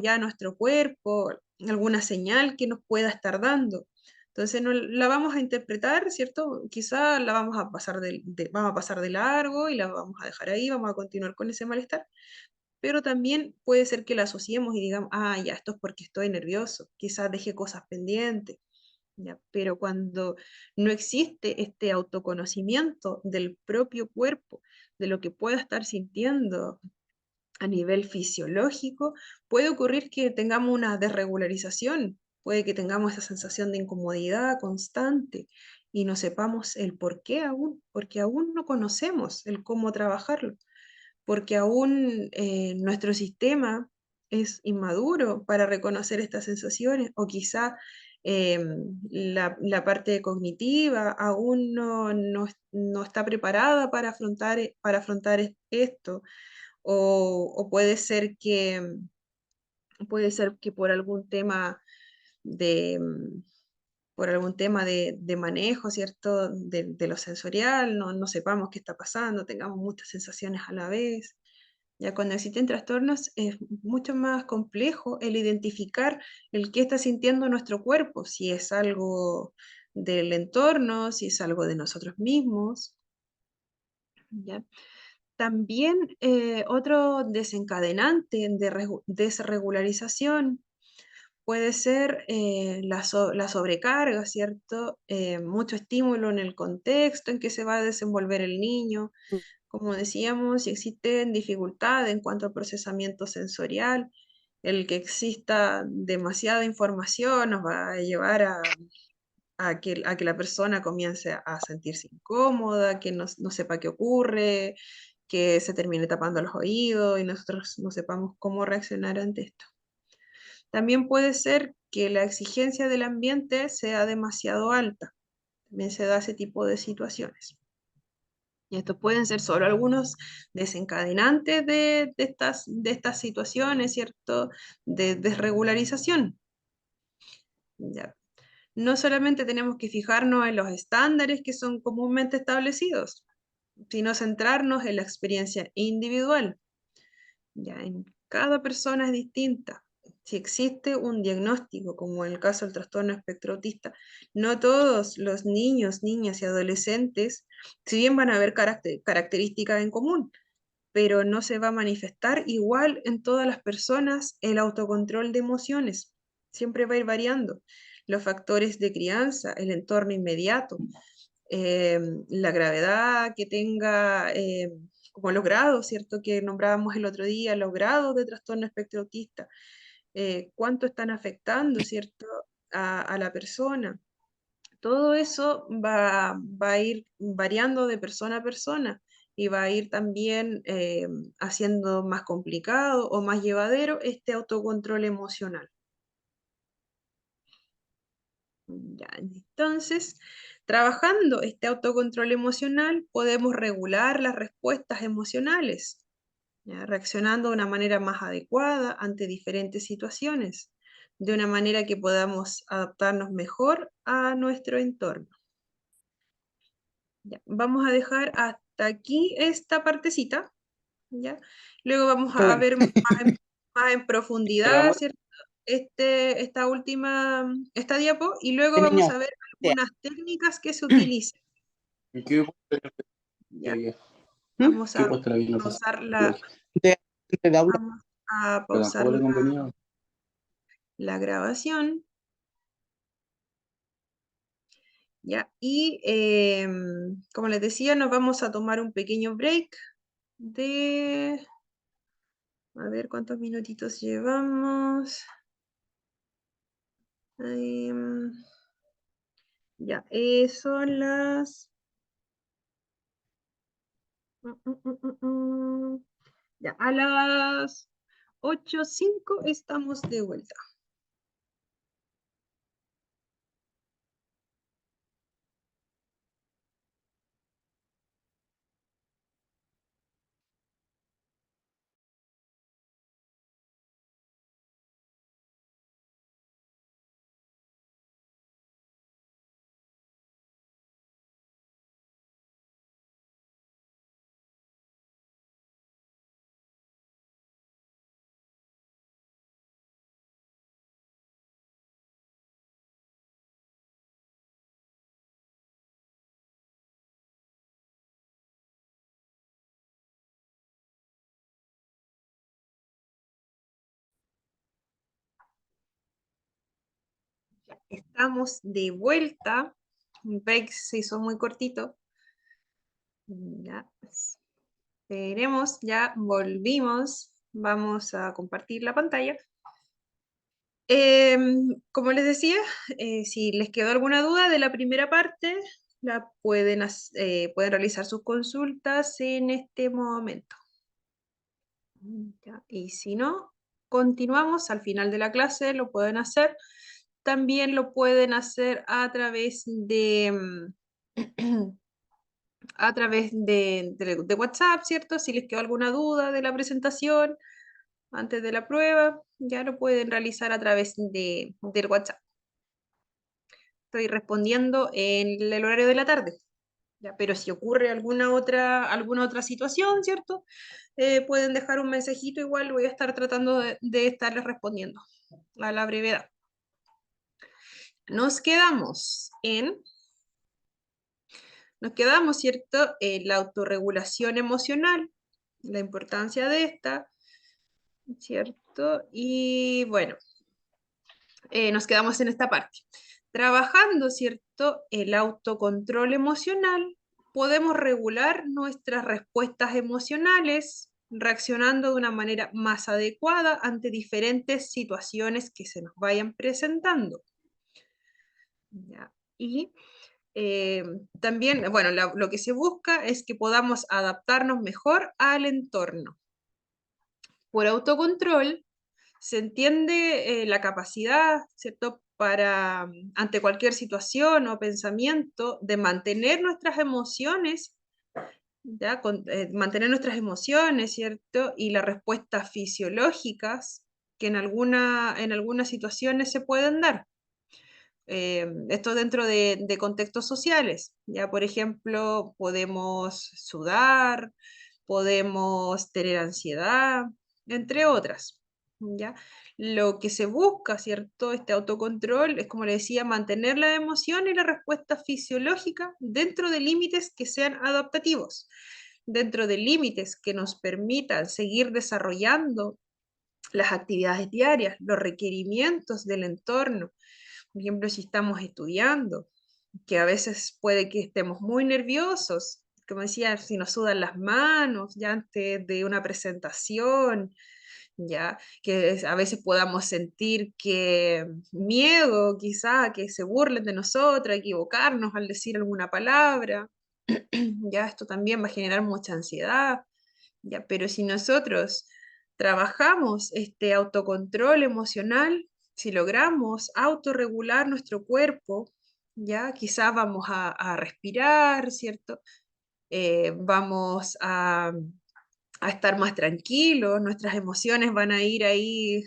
ya nuestro cuerpo, alguna señal que nos pueda estar dando. Entonces no la vamos a interpretar, ¿cierto? Quizá la vamos a pasar vamos a pasar de largo y la vamos a dejar ahí, vamos a continuar con ese malestar, pero también puede ser que la asociemos y digamos, ah, ya, esto es porque estoy nervioso, quizás dejé cosas pendientes, ¿ya? Pero cuando no existe este autoconocimiento del propio cuerpo, de lo que pueda estar sintiendo a nivel fisiológico, puede ocurrir que tengamos una desregularización, puede que tengamos esa sensación de incomodidad constante y no sepamos el por qué aún, porque aún no conocemos el cómo trabajarlo, porque aún nuestro sistema es inmaduro para reconocer estas sensaciones, o quizá la parte cognitiva aún no está preparada para afrontar esto, o puede ser que por algún tema de, por algún tema de manejo, ¿cierto? De lo sensorial, no sepamos qué está pasando, tengamos muchas sensaciones a la vez. Ya cuando existen trastornos es mucho más complejo el identificar el qué está sintiendo nuestro cuerpo, si es algo del entorno, si es algo de nosotros mismos. ¿Ya? También otro desencadenante de desregularización puede ser la sobrecarga, ¿cierto? Mucho estímulo en el contexto en que se va a desenvolver el niño. Como decíamos, si existen dificultades en cuanto al procesamiento sensorial, el que exista demasiada información nos va a llevar a que la persona comience a sentirse incómoda, que no sepa qué ocurre, que se termine tapando los oídos y nosotros no sepamos cómo reaccionar ante esto. También puede ser que la exigencia del ambiente sea demasiado alta. También se da ese tipo de situaciones. Y estos pueden ser solo algunos desencadenantes de estas situaciones, ¿cierto? De desregularización. Ya. No solamente tenemos que fijarnos en los estándares que son comúnmente establecidos, sino centrarnos en la experiencia individual. Ya en cada persona es distinta. Si existe un diagnóstico, como en el caso del trastorno espectro autista, no todos los niños, niñas y adolescentes, si bien van a haber características en común, pero no se va a manifestar igual en todas las personas el autocontrol de emociones. Siempre va a ir variando. Los factores de crianza, el entorno inmediato, la gravedad que tenga, como los grados, ¿cierto? Que nombrábamos el otro día, los grados de trastorno espectro autista, cuánto están afectando, ¿cierto? A la persona. Todo eso va a ir variando de persona a persona y va a ir también haciendo más complicado o más llevadero este autocontrol emocional. Ya, entonces, trabajando este autocontrol emocional, podemos regular las respuestas emocionales, ¿ya? Reaccionando de una manera más adecuada ante diferentes situaciones, de una manera que podamos adaptarnos mejor a nuestro entorno. Ya, vamos a dejar hasta aquí esta partecita, ¿ya? Luego vamos Qué a bueno. ver más en profundidad, Pero, ¿cierto? Esta diapo, y luego vamos niño, a ver ya. algunas técnicas que se utilizan. ¿Qué Ya, ¿Mm? vamos ¿Qué a postre vino pausar De, de aula. vamos a pero pausar tampoco le convenía? la grabación, ¿ya? Y como les decía, nos vamos a tomar un pequeño break de, a ver cuántos minutitos llevamos. Ya, son las... Ya, a las 8:05 estamos de vuelta. estamos de vuelta. El break se hizo muy cortito. Ya, esperemos, ya volvimos. Vamos a compartir la pantalla. Como les decía, si les quedó alguna duda de la primera parte, pueden realizar sus consultas en este momento. Ya, y si no, continuamos al final de la clase, lo pueden hacer. También lo pueden hacer a través a través de WhatsApp, ¿cierto? Si les quedó alguna duda de la presentación antes de la prueba, ya lo pueden realizar a través del WhatsApp. Estoy respondiendo en el horario de la tarde, ¿ya? Pero si ocurre alguna otra situación, ¿cierto? Pueden dejar un mensajito, igual voy a estar tratando de estarles respondiendo a la brevedad. Nos quedamos, ¿cierto? En la autorregulación emocional, la importancia de esta, ¿cierto? Y bueno, nos quedamos en esta parte. Trabajando, ¿cierto? El autocontrol emocional, podemos regular nuestras respuestas emocionales, reaccionando de una manera más adecuada ante diferentes situaciones que se nos vayan presentando. ¿Ya? Y también, bueno, lo que se busca es que podamos adaptarnos mejor al entorno. Por autocontrol se entiende la capacidad, ¿cierto?, para, ante cualquier situación o pensamiento, de mantener nuestras emociones, ¿ya? Mantener nuestras emociones, ¿cierto? Y las respuestas fisiológicas que en algunas situaciones se pueden dar. Esto dentro de contextos sociales, ya por ejemplo, podemos sudar, podemos tener ansiedad, entre otras, ¿ya? Lo que se busca, ¿cierto? Este autocontrol es, como le decía, mantener la emoción y la respuesta fisiológica dentro de límites que sean adaptativos, dentro de límites que nos permitan seguir desarrollando las actividades diarias, los requerimientos del entorno. Por ejemplo, si estamos estudiando, que a veces puede que estemos muy nerviosos, como decía, si nos sudan las manos ya antes de una presentación, ya que a veces podamos sentir que miedo, quizá, que se burlen de nosotros, equivocarnos al decir alguna palabra, ya esto también va a generar mucha ansiedad, ya, pero si nosotros trabajamos este autocontrol emocional, si logramos autorregular nuestro cuerpo, ya quizás vamos a respirar, ¿cierto? Vamos a estar más tranquilos, nuestras emociones van a ir ahí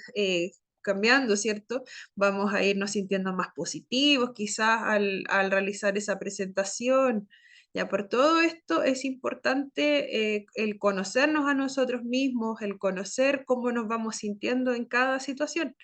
cambiando, ¿cierto? Vamos a irnos sintiendo más positivos quizás al realizar esa presentación. Ya por todo esto es importante el conocernos a nosotros mismos, el conocer cómo nos vamos sintiendo en cada situación.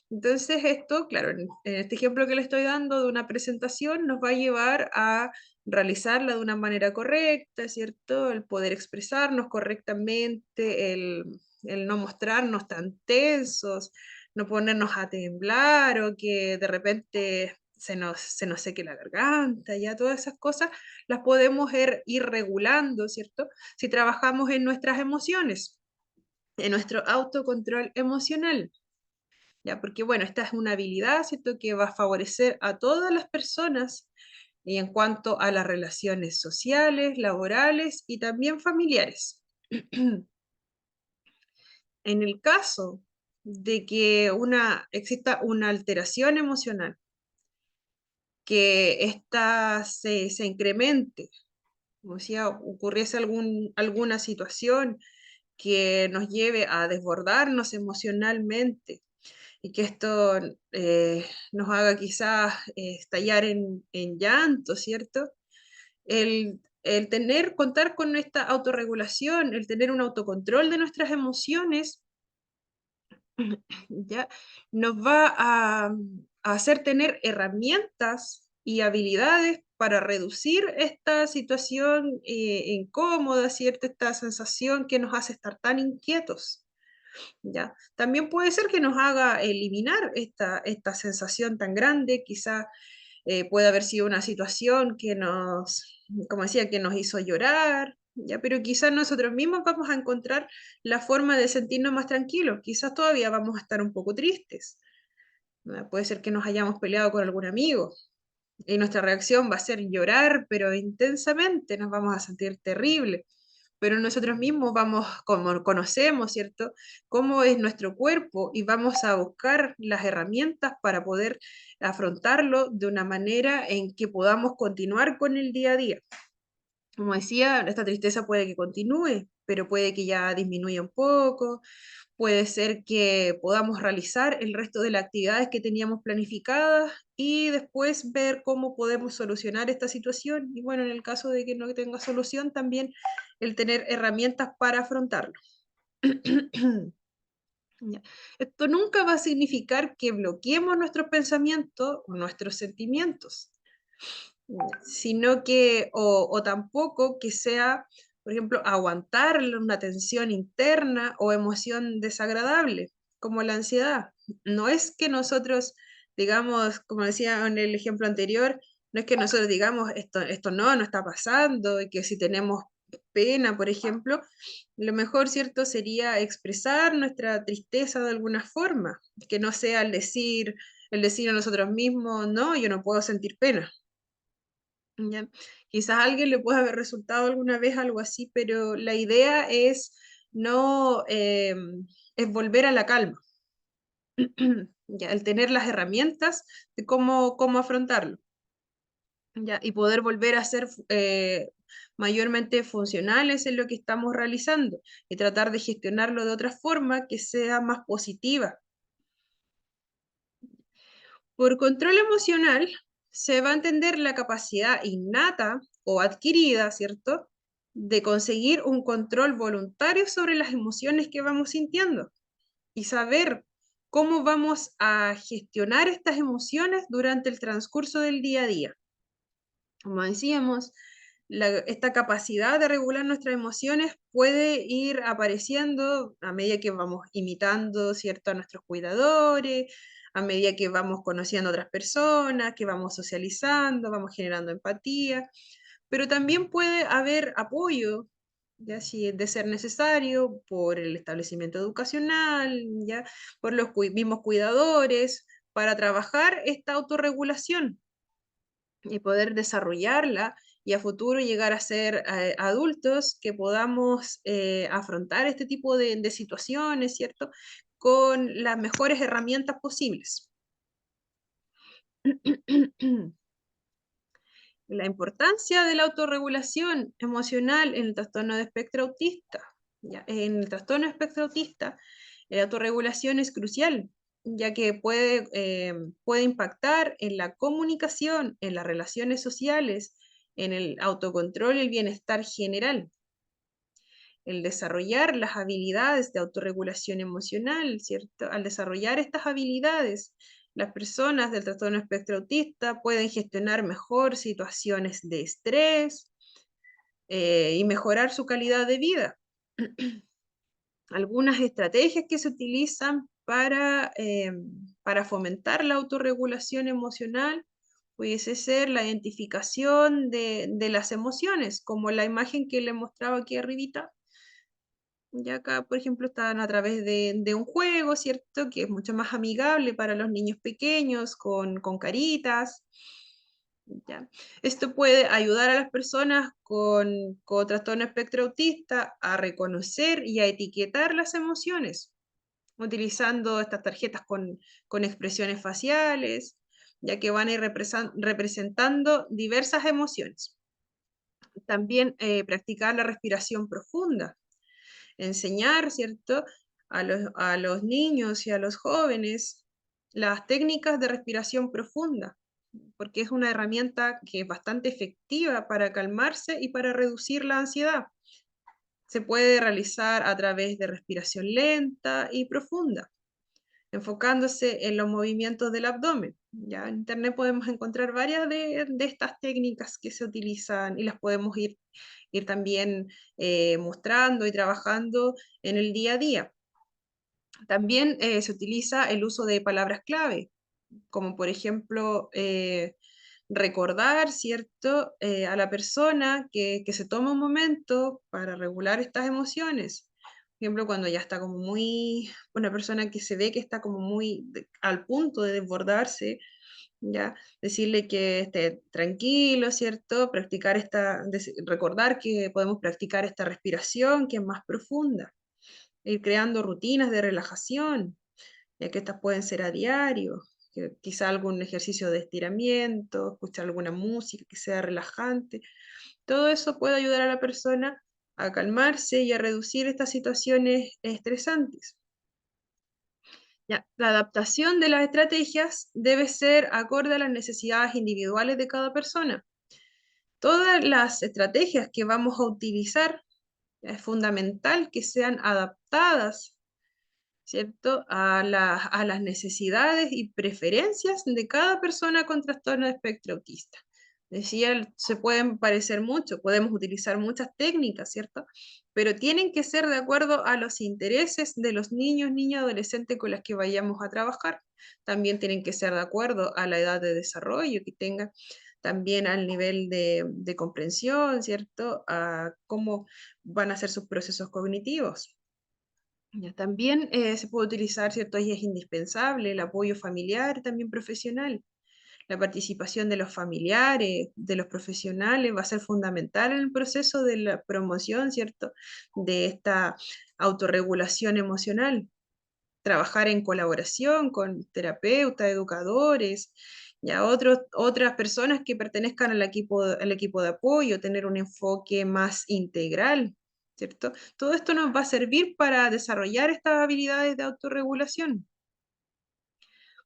Entonces esto, claro, en este ejemplo que le estoy dando de una presentación nos va a llevar a realizarla de una manera correcta, ¿cierto? El poder expresarnos correctamente, el no mostrarnos tan tensos, no ponernos a temblar o que de repente se nos seque la garganta, ya todas esas cosas las podemos ir regulando, ¿cierto? Si trabajamos en nuestras emociones, en nuestro autocontrol emocional. ¿Ya? Porque bueno, esta es una habilidad, ¿cierto?, que va a favorecer a todas las personas y en cuanto a las relaciones sociales, laborales y también familiares. En el caso de que exista una alteración emocional, que ésta se incremente, como si ocurriese alguna situación que nos lleve a desbordarnos emocionalmente, y que esto nos haga quizás estallar en llanto, ¿cierto? Contar con esta autorregulación, el tener un autocontrol de nuestras emociones, ya nos va a hacer tener herramientas y habilidades para reducir esta situación incómoda, ¿cierto? Esta sensación que nos hace estar tan inquietos. ¿ya? También puede ser que nos haga eliminar esta sensación tan grande, quizá puede haber sido una situación que nos, como decía, que nos hizo llorar, ¿ya? Pero quizás nosotros mismos vamos a encontrar la forma de sentirnos más tranquilos, quizás todavía vamos a estar un poco tristes, ¿no? Puede ser que nos hayamos peleado con algún amigo, y nuestra reacción va a ser llorar, pero intensamente, nos vamos a sentir terrible. Pero nosotros mismos vamos, como conocemos, ¿cierto? Cómo es nuestro cuerpo y vamos a buscar las herramientas para poder afrontarlo de una manera en que podamos continuar con el día a día. Como decía, esta tristeza puede que continúe, pero puede que ya disminuya un poco, puede ser que podamos realizar el resto de las actividades que teníamos planificadas y después ver cómo podemos solucionar esta situación. Y bueno, en el caso de que no tenga solución, también el tener herramientas para afrontarlo. Ya. Esto nunca va a significar que bloqueemos nuestros pensamientos o nuestros sentimientos, sino que, o tampoco que sea, por ejemplo, aguantar una tensión interna o emoción desagradable, como la ansiedad. No es que nosotros, digamos, como decía en el ejemplo anterior, no es que nosotros digamos, esto no está pasando, y que si tenemos pena, por ejemplo, lo mejor, ¿cierto?, sería expresar nuestra tristeza de alguna forma, que no sea el decir a nosotros mismos, no, yo no puedo sentir pena. Ya. Quizás a alguien le puede haber resultado alguna vez algo así, pero la idea es no, es volver a la calma, ya, el tener las herramientas de cómo afrontarlo, ya, y poder volver a ser mayormente funcionales en lo que estamos realizando y tratar de gestionarlo de otra forma que sea más positiva. Por control emocional se va a entender la capacidad innata o adquirida, ¿cierto?, de conseguir un control voluntario sobre las emociones que vamos sintiendo y saber cómo vamos a gestionar estas emociones durante el transcurso del día a día. Como decíamos, esta capacidad de regular nuestras emociones puede ir apareciendo a medida que vamos imitando, ¿cierto?, a nuestros cuidadores, a medida que vamos conociendo a otras personas, que vamos socializando, vamos generando empatía, pero también puede haber apoyo, ya si de ser necesario, por el establecimiento educacional, ya por los mismos cuidadores, para trabajar esta autorregulación y poder desarrollarla y a futuro llegar a ser adultos que podamos afrontar este tipo de situaciones, ¿cierto? Con las mejores herramientas posibles. La importancia de la autorregulación emocional en el trastorno de espectro autista. ¿Ya? En el trastorno de espectro autista, la autorregulación es crucial, ya que puede impactar en la comunicación, en las relaciones sociales, en el autocontrol y el bienestar general. El desarrollar las habilidades de autorregulación emocional, ¿cierto? Al desarrollar estas habilidades, las personas del trastorno espectro autista pueden gestionar mejor situaciones de estrés y mejorar su calidad de vida. Algunas estrategias que se utilizan para fomentar la autorregulación emocional pudiese ser la identificación de las emociones, como la imagen que le mostraba aquí arribita. Ya acá, por ejemplo, están a través de un juego, ¿cierto? Que es mucho más amigable para los niños pequeños, con caritas. ¿Ya? Esto puede ayudar a las personas con trastorno espectro autista a reconocer y a etiquetar las emociones, utilizando estas tarjetas con expresiones faciales, ya que van a ir representando diversas emociones. También practicar la respiración profunda, enseñar, ¿cierto?, a los niños y a los jóvenes las técnicas de respiración profunda, porque es una herramienta que es bastante efectiva para calmarse y para reducir la ansiedad. Se puede realizar a través de respiración lenta y profunda, enfocándose en los movimientos del abdomen. Ya en internet podemos encontrar varias de estas técnicas que se utilizan y las podemos ir también mostrando y trabajando en el día a día. También se utiliza el uso de palabras clave, como por ejemplo recordar, ¿cierto?, a la persona que se toma un momento para regular estas emociones. Por ejemplo, cuando ya está como muy, una persona que se ve que está como muy al punto de desbordarse, ya, decirle que esté tranquilo, ¿cierto? Practicar recordar que podemos practicar esta respiración que es más profunda, ir creando rutinas de relajación, ya que estas pueden ser a diario, quizá algún ejercicio de estiramiento, escuchar alguna música que sea relajante. Todo eso puede ayudar a la persona a calmarse y a reducir estas situaciones estresantes. Ya, la adaptación de las estrategias debe ser acorde a las necesidades individuales de cada persona. Todas las estrategias que vamos a utilizar es fundamental que sean adaptadas, ¿cierto?, a las necesidades y preferencias de cada persona con trastorno de espectro autista. Decía, se pueden parecer mucho, podemos utilizar muchas técnicas, ¿cierto? Pero tienen que ser de acuerdo a los intereses de los niños, niñas, adolescentes con las que vayamos a trabajar. También tienen que ser de acuerdo a la edad de desarrollo que tengan, también al nivel de comprensión, ¿cierto? A cómo van a ser sus procesos cognitivos. Ya, también se puede utilizar, ¿cierto? Y es indispensable el apoyo familiar, también profesional. La participación de los familiares, de los profesionales, va a ser fundamental en el proceso de la promoción, ¿cierto? De esta autorregulación emocional. Trabajar en colaboración con terapeutas, educadores, ya otras personas que pertenezcan al equipo de apoyo, tener un enfoque más integral, ¿cierto? Todo esto nos va a servir para desarrollar estas habilidades de autorregulación.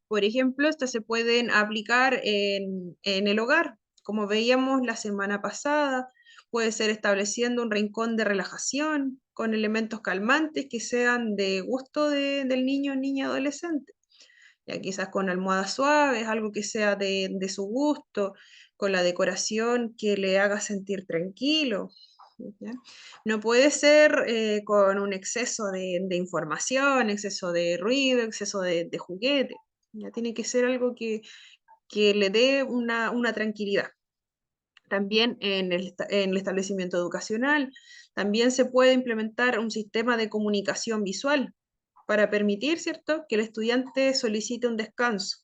Por ejemplo, estas se pueden aplicar en el hogar, como veíamos la semana pasada, puede ser estableciendo un rincón de relajación con elementos calmantes que sean de gusto del niño, niña, adolescente. Ya quizás con almohadas suaves, algo que sea de su gusto, con la decoración que le haga sentir tranquilo. ¿Ya? No puede ser con un exceso de información, exceso de ruido, exceso de juguete. Ya tiene que ser algo que le dé una tranquilidad. También en el establecimiento educacional, también se puede implementar un sistema de comunicación visual para permitir, ¿cierto?, que el estudiante solicite un descanso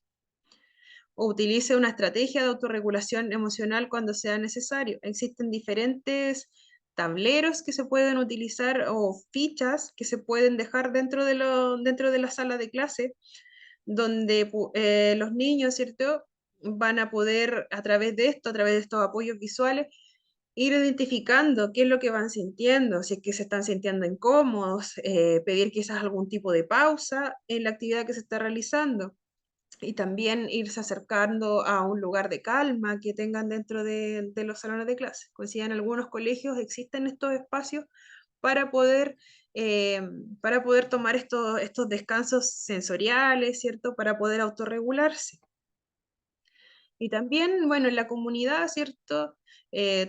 o utilice una estrategia de autorregulación emocional cuando sea necesario. Existen diferentes tableros que se pueden utilizar o fichas que se pueden dejar dentro de la sala de clase, donde los niños, ¿cierto?, van a poder a través de esto, a través de estos apoyos visuales, ir identificando qué es lo que van sintiendo, si es que se están sintiendo incómodos, pedir quizás algún tipo de pausa en la actividad que se está realizando y también irse acercando a un lugar de calma que tengan dentro de los salones de clase. Como decía, en algunos colegios existen estos espacios para poder, eh, para poder tomar estos descansos sensoriales, ¿cierto? Para poder autorregularse. Y también, bueno, en la comunidad, ¿cierto?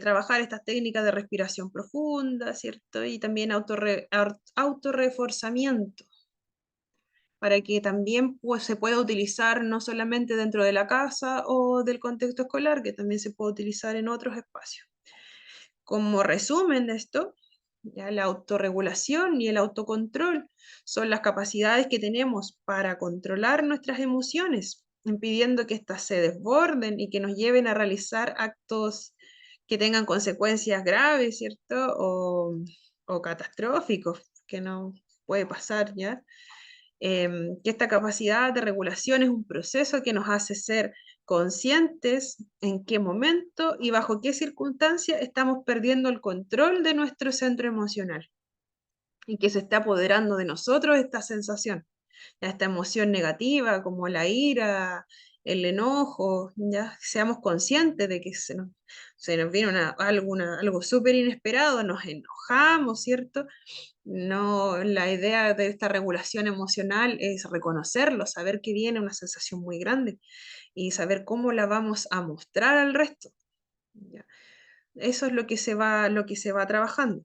Trabajar estas técnicas de respiración profunda, ¿cierto? Y también autorreforzamiento, para que también pues, se pueda utilizar no solamente dentro de la casa o del contexto escolar, que también se puede utilizar en otros espacios. Como resumen de esto, ya la autorregulación y el autocontrol son las capacidades que tenemos para controlar nuestras emociones, impidiendo que éstas se desborden y que nos lleven a realizar actos que tengan consecuencias graves, ¿cierto? O catastróficos, que no puede pasar, ¿ya? Que esta capacidad de regulación es un proceso que nos hace ser conscientes en qué momento y bajo qué circunstancia estamos perdiendo el control de nuestro centro emocional y que se está apoderando de nosotros esta sensación, esta emoción negativa como la ira, el enojo, ya seamos conscientes de que se nos viene algo súper inesperado, nos enojamos, ¿cierto? No, la idea de esta regulación emocional es reconocerlo, saber que viene una sensación muy grande y saber cómo la vamos a mostrar al resto. ¿Ya? Eso es lo que se va trabajando.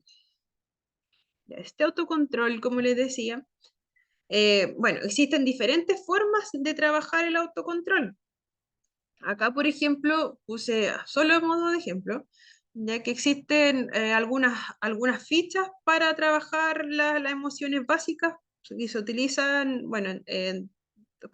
Ya, este autocontrol, como les decía, Bueno, existen diferentes formas de trabajar el autocontrol. Acá, por ejemplo, puse solo a modo de ejemplo, ya que existen algunas fichas para trabajar las emociones básicas y se utilizan, bueno, se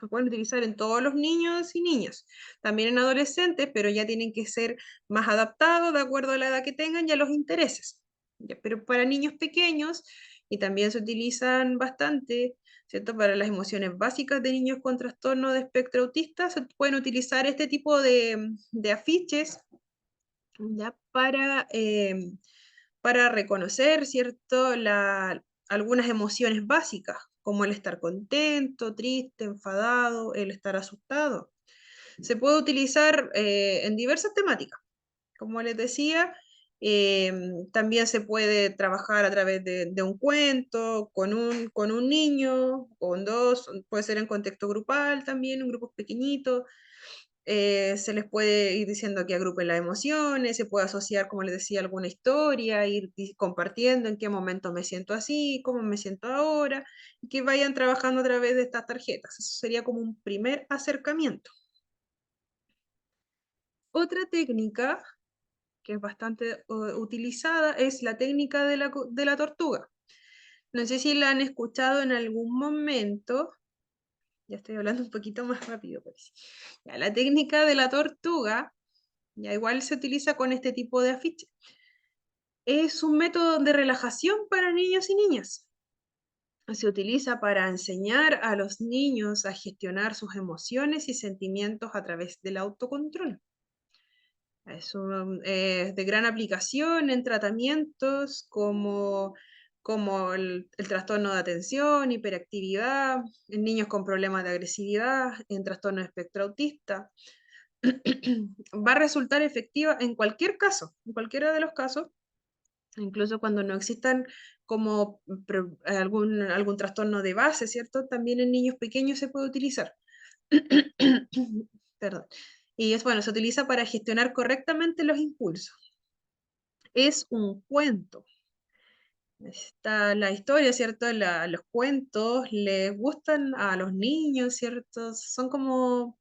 pueden utilizar en todos los niños y niñas, también en adolescentes, pero ya tienen que ser más adaptados de acuerdo a la edad que tengan y a los intereses. Ya, pero para niños pequeños, y también se utilizan bastante, ¿cierto? Para las emociones básicas de niños con trastorno de espectro autista, se pueden utilizar este tipo de afiches, ¿ya? Para reconocer, ¿cierto? Algunas emociones básicas, como el estar contento, triste, enfadado, el estar asustado. Se puede utilizar en diversas temáticas. Como les decía, también se puede trabajar a través de un cuento, con un niño, con dos, puede ser en contexto grupal también, en grupos pequeñitos. Se les puede ir diciendo que agrupen las emociones, se puede asociar, como les decía, alguna historia, ir compartiendo en qué momento me siento así, cómo me siento ahora, y que vayan trabajando a través de estas tarjetas. Eso sería como un primer acercamiento. Otra técnica que es bastante utilizada, es la técnica de la tortuga. No sé si la han escuchado en algún momento, ya estoy hablando un poquito más rápido, parece. Ya, la técnica de la tortuga, ya igual se utiliza con este tipo de afiche. Es un método de relajación para niños y niñas. Se utiliza para enseñar a los niños a gestionar sus emociones y sentimientos a través del autocontrol. Es de gran aplicación en tratamientos como el trastorno de atención, hiperactividad, en niños con problemas de agresividad, en trastorno de espectro autista. Va a resultar efectiva en cualquier caso, en cualquiera de los casos, incluso cuando no existan como algún trastorno de base, ¿cierto? También en niños pequeños se puede utilizar. Perdón. Y bueno, se utiliza para gestionar correctamente los impulsos. Es un cuento. Está la historia, ¿cierto? Los cuentos les gustan a los niños, ¿cierto? Son como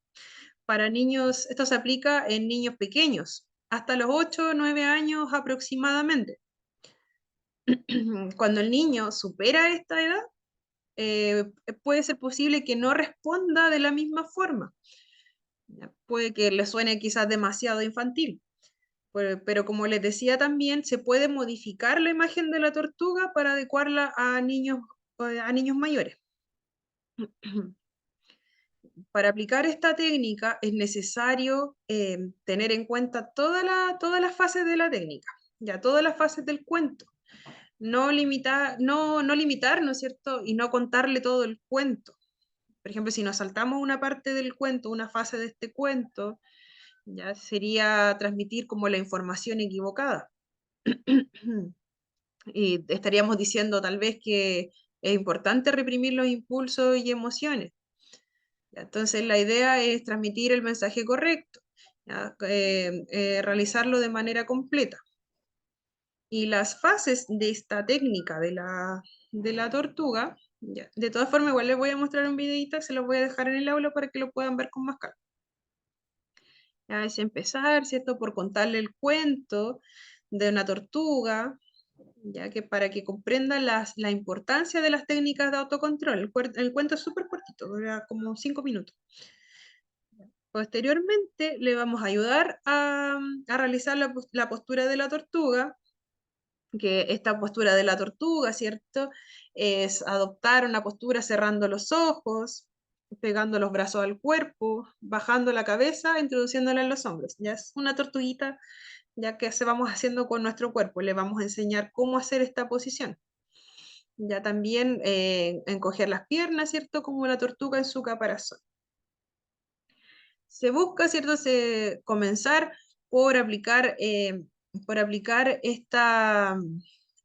para niños, esto se aplica en niños pequeños, hasta los 8 o 9 años aproximadamente. Cuando el niño supera esta edad, puede ser posible que no responda de la misma forma. Puede que le suene quizás demasiado infantil, pero como les decía también, se puede modificar la imagen de la tortuga para adecuarla a niños mayores. Para aplicar esta técnica es necesario tener en cuenta todas las fases de la técnica, ya todas las fases del cuento. No limitar, ¿no es cierto? Y no contarle todo el cuento. Por ejemplo, si nos saltamos una parte del cuento, una fase de este cuento, ya sería transmitir como la información equivocada. Y estaríamos diciendo tal vez que es importante reprimir los impulsos y emociones. ¿Ya? Entonces la idea es transmitir el mensaje correcto, ¿ya? Realizarlo de manera completa. Y las fases de esta técnica de la tortuga, ya, de todas formas igual les voy a mostrar un videito, se los voy a dejar en el aula para que lo puedan ver con más calma. Ya es empezar, ¿cierto? Por contarle el cuento de una tortuga, ya que para que comprendan la importancia de las técnicas de autocontrol. El cuento es súper cortito, dura como 5 minutos. Posteriormente le vamos a ayudar a realizar la postura de la tortuga, que esta postura de la tortuga, ¿cierto? Es adoptar una postura cerrando los ojos, pegando los brazos al cuerpo, bajando la cabeza, introduciéndola en los hombros. Ya es una tortuguita, ya que se vamos haciendo con nuestro cuerpo. Le vamos a enseñar cómo hacer esta posición. Ya también encoger las piernas, ¿cierto? Como la tortuga en su caparazón. Se busca, ¿cierto? Comenzar por aplicar,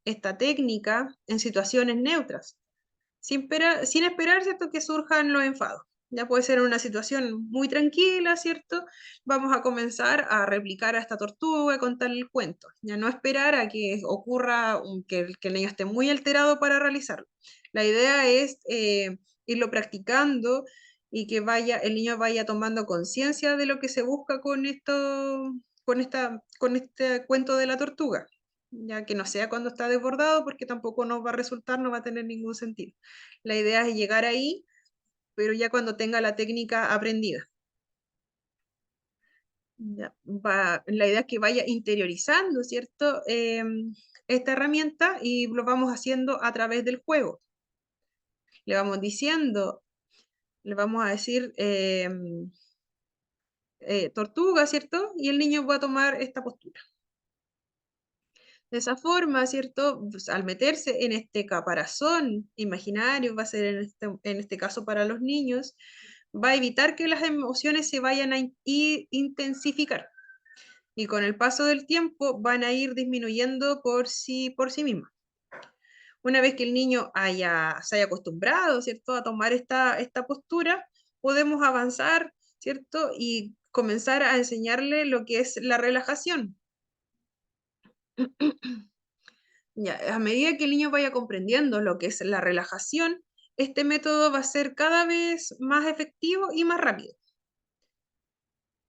esta técnica en situaciones neutras, sin esperar, ¿cierto? Que surjan los enfados. Ya puede ser una situación muy tranquila, ¿cierto? Vamos a comenzar a replicar a esta tortuga, contarle el cuento. Ya no esperar a que ocurra que el niño esté muy alterado para realizarlo. La idea es irlo practicando y que el niño vaya tomando conciencia de lo que se busca con esto, con este cuento de la tortuga. Ya que no sea cuando está desbordado, porque tampoco nos va a resultar, no va a tener ningún sentido. La idea es llegar ahí, pero ya cuando tenga la técnica aprendida. La idea es que vaya interiorizando, ¿cierto? Esta herramienta y lo vamos haciendo a través del juego. Le vamos diciendo, le vamos a decir tortuga, ¿cierto? Y el niño va a tomar esta postura. De esa forma, ¿cierto? Pues, al meterse en este caparazón imaginario, va a ser en este caso para los niños, va a evitar que las emociones se vayan a intensificar. Y con el paso del tiempo van a ir disminuyendo por sí mismas. Una vez que el niño se haya acostumbrado, ¿cierto?, a tomar esta postura, podemos avanzar, ¿cierto?, y comenzar a enseñarle lo que es la relajación. Ya, a medida que el niño vaya comprendiendo lo que es la relajación, este método va a ser cada vez más efectivo y más rápido.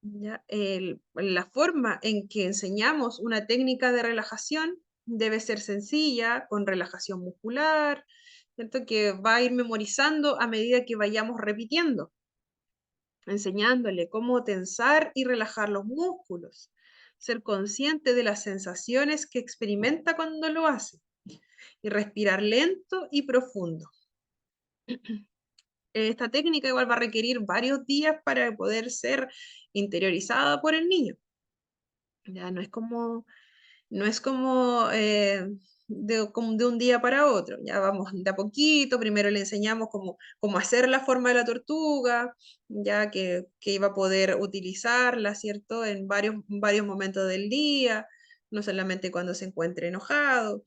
Ya, la forma en que enseñamos una técnica de relajación debe ser sencilla, con relajación muscular, ¿cierto? Que va a ir memorizando a medida que vayamos repitiendo, enseñándole cómo tensar y relajar los músculos, ser consciente de las sensaciones que experimenta cuando lo hace y respirar lento y profundo. Esta técnica igual va a requerir varios días para poder ser interiorizada por el niño. Ya no es como de un día para otro, ya vamos de a poquito, primero le enseñamos cómo hacer la forma de la tortuga, ya que iba a poder utilizarla, ¿cierto? En varios momentos del día, no solamente cuando se encuentre enojado,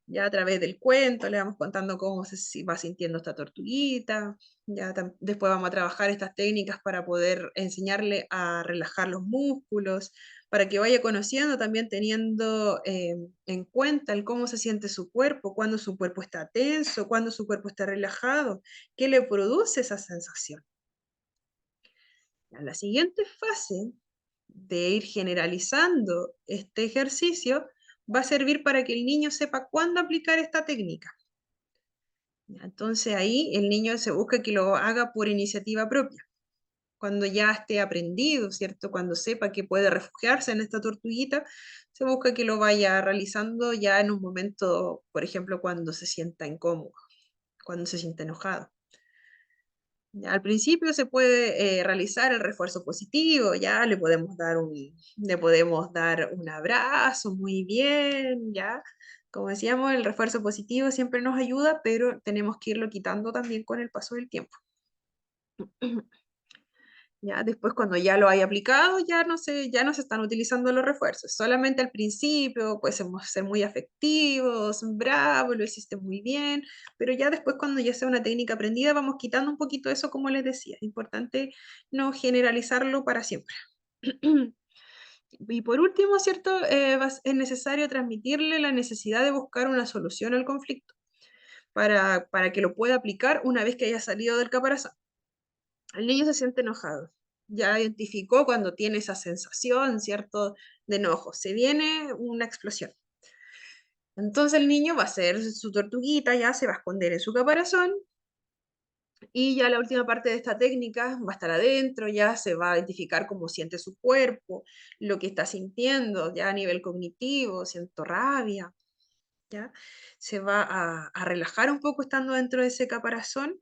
ya a través del cuento le vamos contando cómo se va sintiendo esta tortuguita, ya después vamos a trabajar estas técnicas para poder enseñarle a relajar los músculos, para que vaya conociendo también teniendo en cuenta el cómo se siente su cuerpo, cuando su cuerpo está tenso, cuando su cuerpo está relajado, qué le produce esa sensación. La siguiente fase de ir generalizando este ejercicio va a servir para que el niño sepa cuándo aplicar esta técnica. Entonces ahí el niño se busca que lo haga por iniciativa propia, cuando ya esté aprendido, ¿cierto? Cuando sepa que puede refugiarse en esta tortuguita, se busca que lo vaya realizando ya en un momento, por ejemplo, cuando se sienta incómodo, cuando se sienta enojado. Ya, al principio se puede realizar el refuerzo positivo, ya le podemos dar un abrazo muy bien, ya. Como decíamos, el refuerzo positivo siempre nos ayuda, pero tenemos que irlo quitando también con el paso del tiempo. Ya después, cuando ya lo hay aplicado, ya no se están utilizando los refuerzos. Solamente al principio, pues ser muy afectivos, bravo, lo hiciste muy bien, pero ya después, cuando ya sea una técnica aprendida, vamos quitando un poquito eso, como les decía. Es importante no generalizarlo para siempre. Y por último, ¿cierto? Es necesario transmitirle la necesidad de buscar una solución al conflicto para que lo pueda aplicar una vez que haya salido del caparazón. El niño se siente enojado. Ya identificó cuando tiene esa sensación, ¿cierto? De enojo. Se viene una explosión. Entonces el niño va a hacer su tortuguita, ya se va a esconder en su caparazón. Y ya la última parte de esta técnica va a estar adentro, ya se va a identificar cómo siente su cuerpo, lo que está sintiendo, ya a nivel cognitivo, siento rabia, ¿ya? Se va a relajar un poco estando dentro de ese caparazón.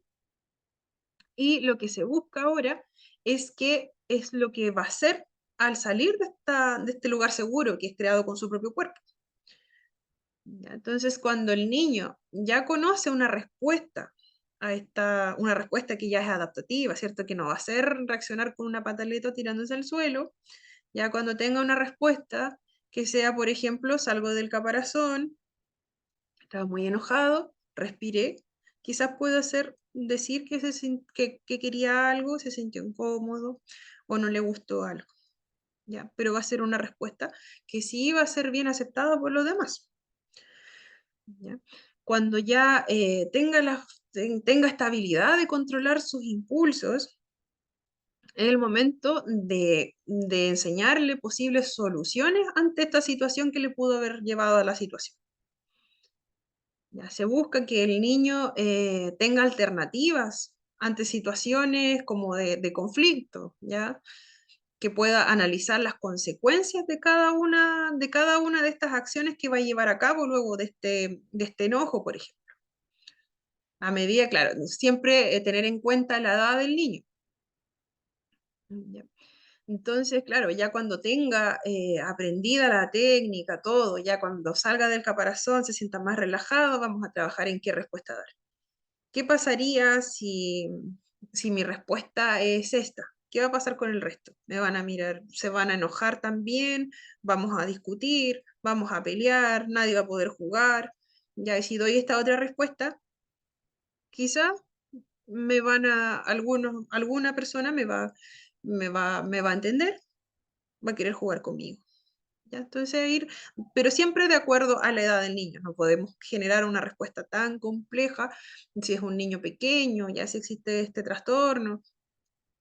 Y lo que se busca ahora es qué es lo que va a hacer al salir de este lugar seguro que es creado con su propio cuerpo. ¿Ya? Entonces, cuando el niño ya conoce una respuesta una respuesta que ya es adaptativa, ¿cierto? Que no va a ser reaccionar con una pataleta tirándose al suelo, ya cuando tenga una respuesta que sea, por ejemplo, salgo del caparazón, estaba muy enojado, respiré, quizás pueda decir que quería algo, se sintió incómodo o no le gustó algo, ¿ya? Pero va a ser una respuesta que sí va a ser bien aceptada por los demás, ¿ya? Cuando ya tenga tenga esta habilidad de controlar sus impulsos, es el momento de enseñarle posibles soluciones ante esta situación que le pudo haber llevado a la situación. Ya se busca que el niño tenga alternativas ante situaciones como de conflicto, ¿ya? Que pueda analizar las consecuencias de cada una de estas acciones que va a llevar a cabo luego de este enojo, por ejemplo. A medida, claro, siempre tener en cuenta la edad del niño. ¿Ya? Entonces, claro, ya cuando tenga aprendida la técnica, todo, ya cuando salga del caparazón, se sienta más relajado, vamos a trabajar en qué respuesta dar. ¿Qué pasaría si mi respuesta es esta? ¿Qué va a pasar con el resto? ¿Me van a mirar? ¿Se van a enojar también? ¿Vamos a discutir? ¿Vamos a pelear? ¿Nadie va a poder jugar? Ya, y si doy esta otra respuesta, quizá alguna persona me va a entender, va a querer jugar conmigo. ¿Ya? Entonces pero siempre de acuerdo a la edad del niño. No podemos generar una respuesta tan compleja si es un niño pequeño, ya si existe este trastorno,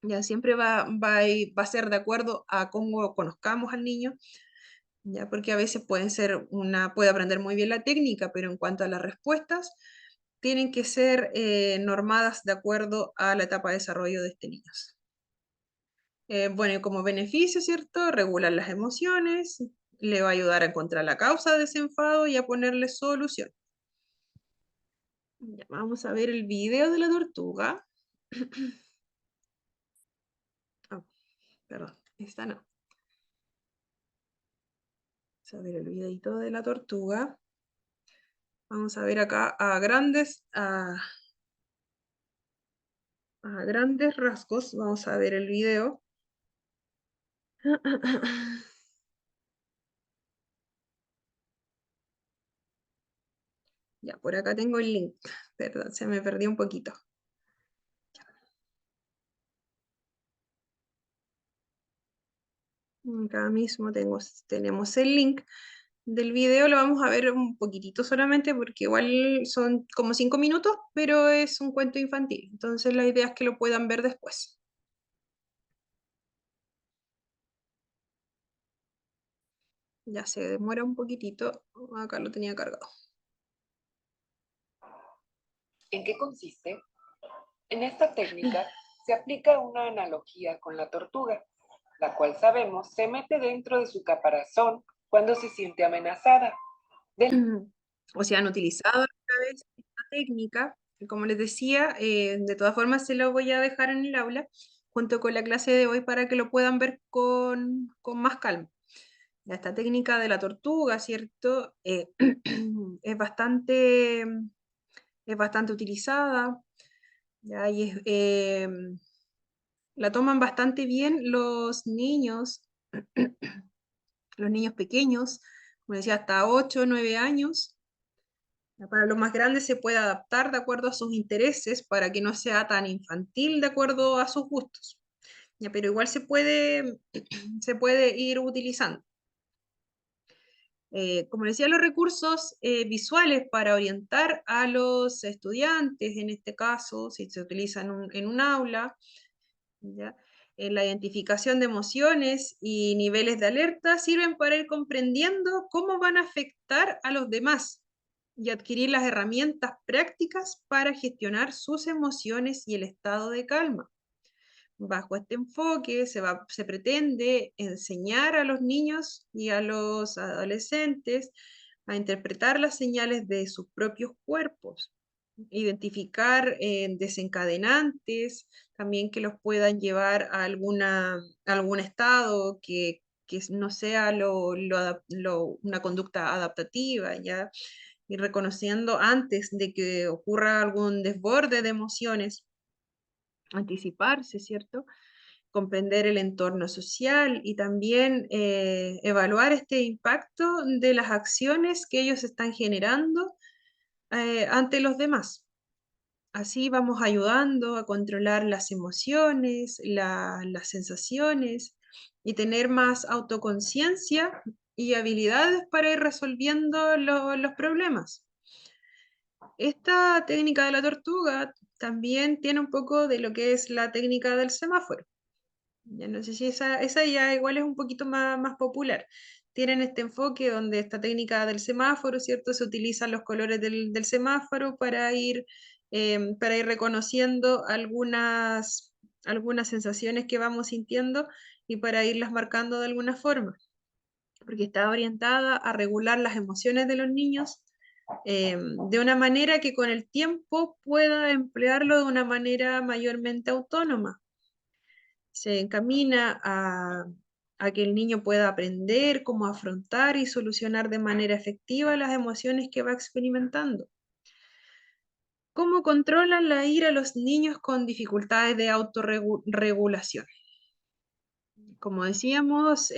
ya siempre va a ser de acuerdo a cómo conozcamos al niño, ya porque a veces puede aprender muy bien la técnica, pero en cuanto a las respuestas, tienen que ser normadas de acuerdo a la etapa de desarrollo de este niño. Bueno, y como beneficio, ¿cierto? Regular las emociones, le va a ayudar a encontrar la causa de ese enfado y a ponerle solución. Ya, vamos a ver el video de la tortuga. Ah, perdón, esta no. Vamos a ver el videito de la tortuga. Vamos a ver acá a grandes rasgos. Vamos a ver el video. Ya, por acá tengo el link. Perdón, se me perdió un poquito. Acá mismo tenemos el link del video. Lo vamos a ver un poquitito solamente porque igual son como 5 minutos, pero es un cuento infantil. Entonces la idea es que lo puedan ver después. Ya se demora un poquitito. Acá lo tenía cargado. ¿En qué consiste? En esta técnica se aplica una analogía con la tortuga, la cual sabemos se mete dentro de su caparazón cuando se siente amenazada. O sea, han utilizado alguna vez esta técnica. Y como les decía, de todas formas se lo voy a dejar en el aula junto con la clase de hoy para que lo puedan ver con más calma. Esta técnica de la tortuga, ¿cierto? Es bastante, es bastante utilizada, ¿ya? La toman bastante bien los niños pequeños, como decía, hasta 8 o 9 años. Para los más grandes se puede adaptar de acuerdo a sus intereses para que no sea tan infantil de acuerdo a sus gustos. Ya, pero igual se puede ir utilizando. Como decía, los recursos visuales para orientar a los estudiantes, en este caso, si se utiliza en un aula, ¿ya? La identificación de emociones y niveles de alerta sirven para ir comprendiendo cómo van a afectar a los demás y adquirir las herramientas prácticas para gestionar sus emociones y el estado de calma. Bajo este enfoque se pretende enseñar a los niños y a los adolescentes a interpretar las señales de sus propios cuerpos, identificar desencadenantes, también que los puedan llevar a algún estado que no sea una conducta adaptativa, ¿ya? Y reconociendo antes de que ocurra algún desborde de emociones, anticiparse, ¿cierto? Comprender el entorno social y también evaluar este impacto de las acciones que ellos están generando ante los demás. Así vamos ayudando a controlar las emociones, las sensaciones y tener más autoconciencia y habilidades para ir resolviendo los problemas. Esta técnica de la tortuga también tiene un poco de lo que es la técnica del semáforo. Ya no sé si esa ya igual es un poquito más popular. Tienen este enfoque donde esta técnica del semáforo, ¿cierto? Se utilizan los colores del semáforo para ir reconociendo algunas sensaciones que vamos sintiendo y para irlas marcando de alguna forma, porque está orientada a regular las emociones de los niños de una manera que con el tiempo pueda emplearlo de una manera mayormente autónoma. Se encamina a que el niño pueda aprender cómo afrontar y solucionar de manera efectiva las emociones que va experimentando. ¿Cómo controlan la ira los niños con dificultades de autorregulación? Como decíamos,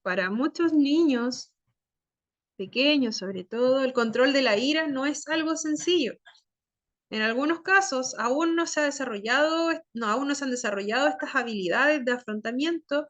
para muchos niños pequeños, sobre todo, el control de la ira no es algo sencillo. En algunos casos, aún no se aún no se han desarrollado estas habilidades de afrontamiento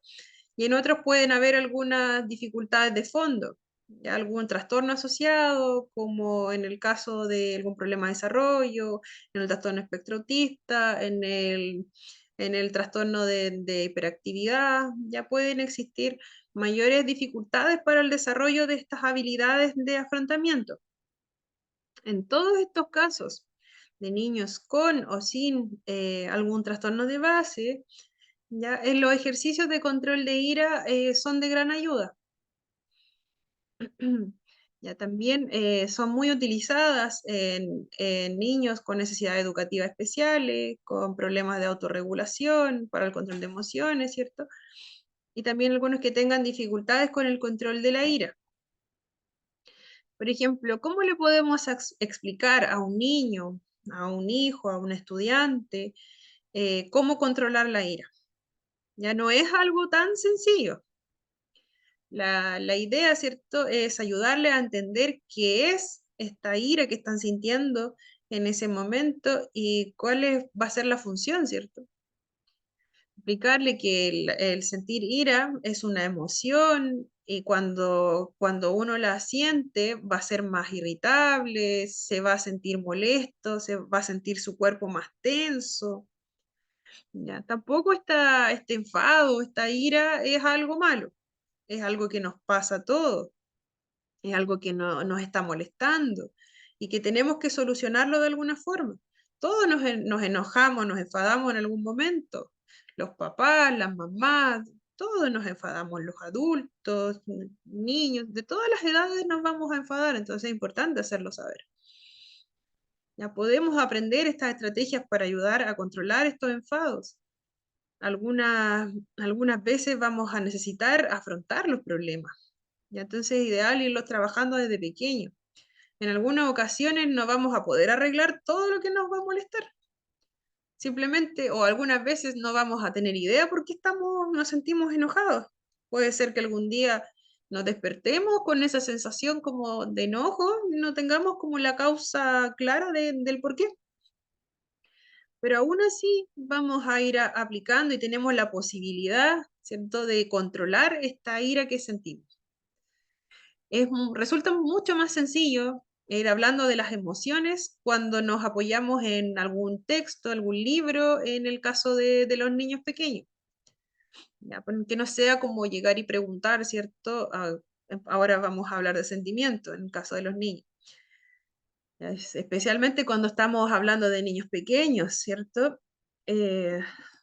y en otros pueden haber algunas dificultades de fondo, ya algún trastorno asociado, como en el caso de algún problema de desarrollo, en el trastorno espectro autista, en el trastorno de hiperactividad, ya pueden existir mayores dificultades para el desarrollo de estas habilidades de afrontamiento. En todos estos casos, de niños con o sin algún trastorno de base, ya en los ejercicios de control de ira son de gran ayuda. Ya también son muy utilizadas en niños con necesidades educativas especiales, con problemas de autorregulación, para el control de emociones, ¿cierto? Y también algunos que tengan dificultades con el control de la ira. Por ejemplo, ¿cómo le podemos explicar a un niño, a un hijo, a un estudiante, cómo controlar la ira? Ya no es algo tan sencillo. La idea, ¿cierto?, es ayudarle a entender qué es esta ira que están sintiendo en ese momento y va a ser la función, ¿cierto? Explicarle que el sentir ira es una emoción y cuando uno la siente va a ser más irritable, se va a sentir molesto, se va a sentir su cuerpo más tenso. Ya, tampoco este enfado, esta ira es algo malo, es algo que nos pasa a todos, es algo que nos está molestando y que tenemos que solucionarlo de alguna forma. Todos nos enojamos, nos enfadamos en algún momento. Los papás, las mamás, todos nos enfadamos, los adultos, niños, de todas las edades nos vamos a enfadar, entonces es importante hacerlo saber. Ya podemos aprender estas estrategias para ayudar a controlar estos enfados. Algunas veces vamos a necesitar afrontar los problemas. Ya entonces es ideal irlos trabajando desde pequeño. En algunas ocasiones no vamos a poder arreglar todo lo que nos va a molestar. Simplemente, o algunas veces no vamos a tener idea por qué nos sentimos enojados. Puede ser que algún día nos despertemos con esa sensación como de enojo y no tengamos como la causa clara del por qué. Pero aún así vamos a ir aplicando y tenemos la posibilidad, ¿cierto?, de controlar esta ira que sentimos. Resulta mucho más sencillo ir hablando de las emociones cuando nos apoyamos en algún texto, algún libro, en el caso de los niños pequeños. Ya, que no sea como llegar y preguntar, ¿cierto? Ahora vamos a hablar de sentimiento en el caso de los niños. Especialmente cuando estamos hablando de niños pequeños, ¿cierto?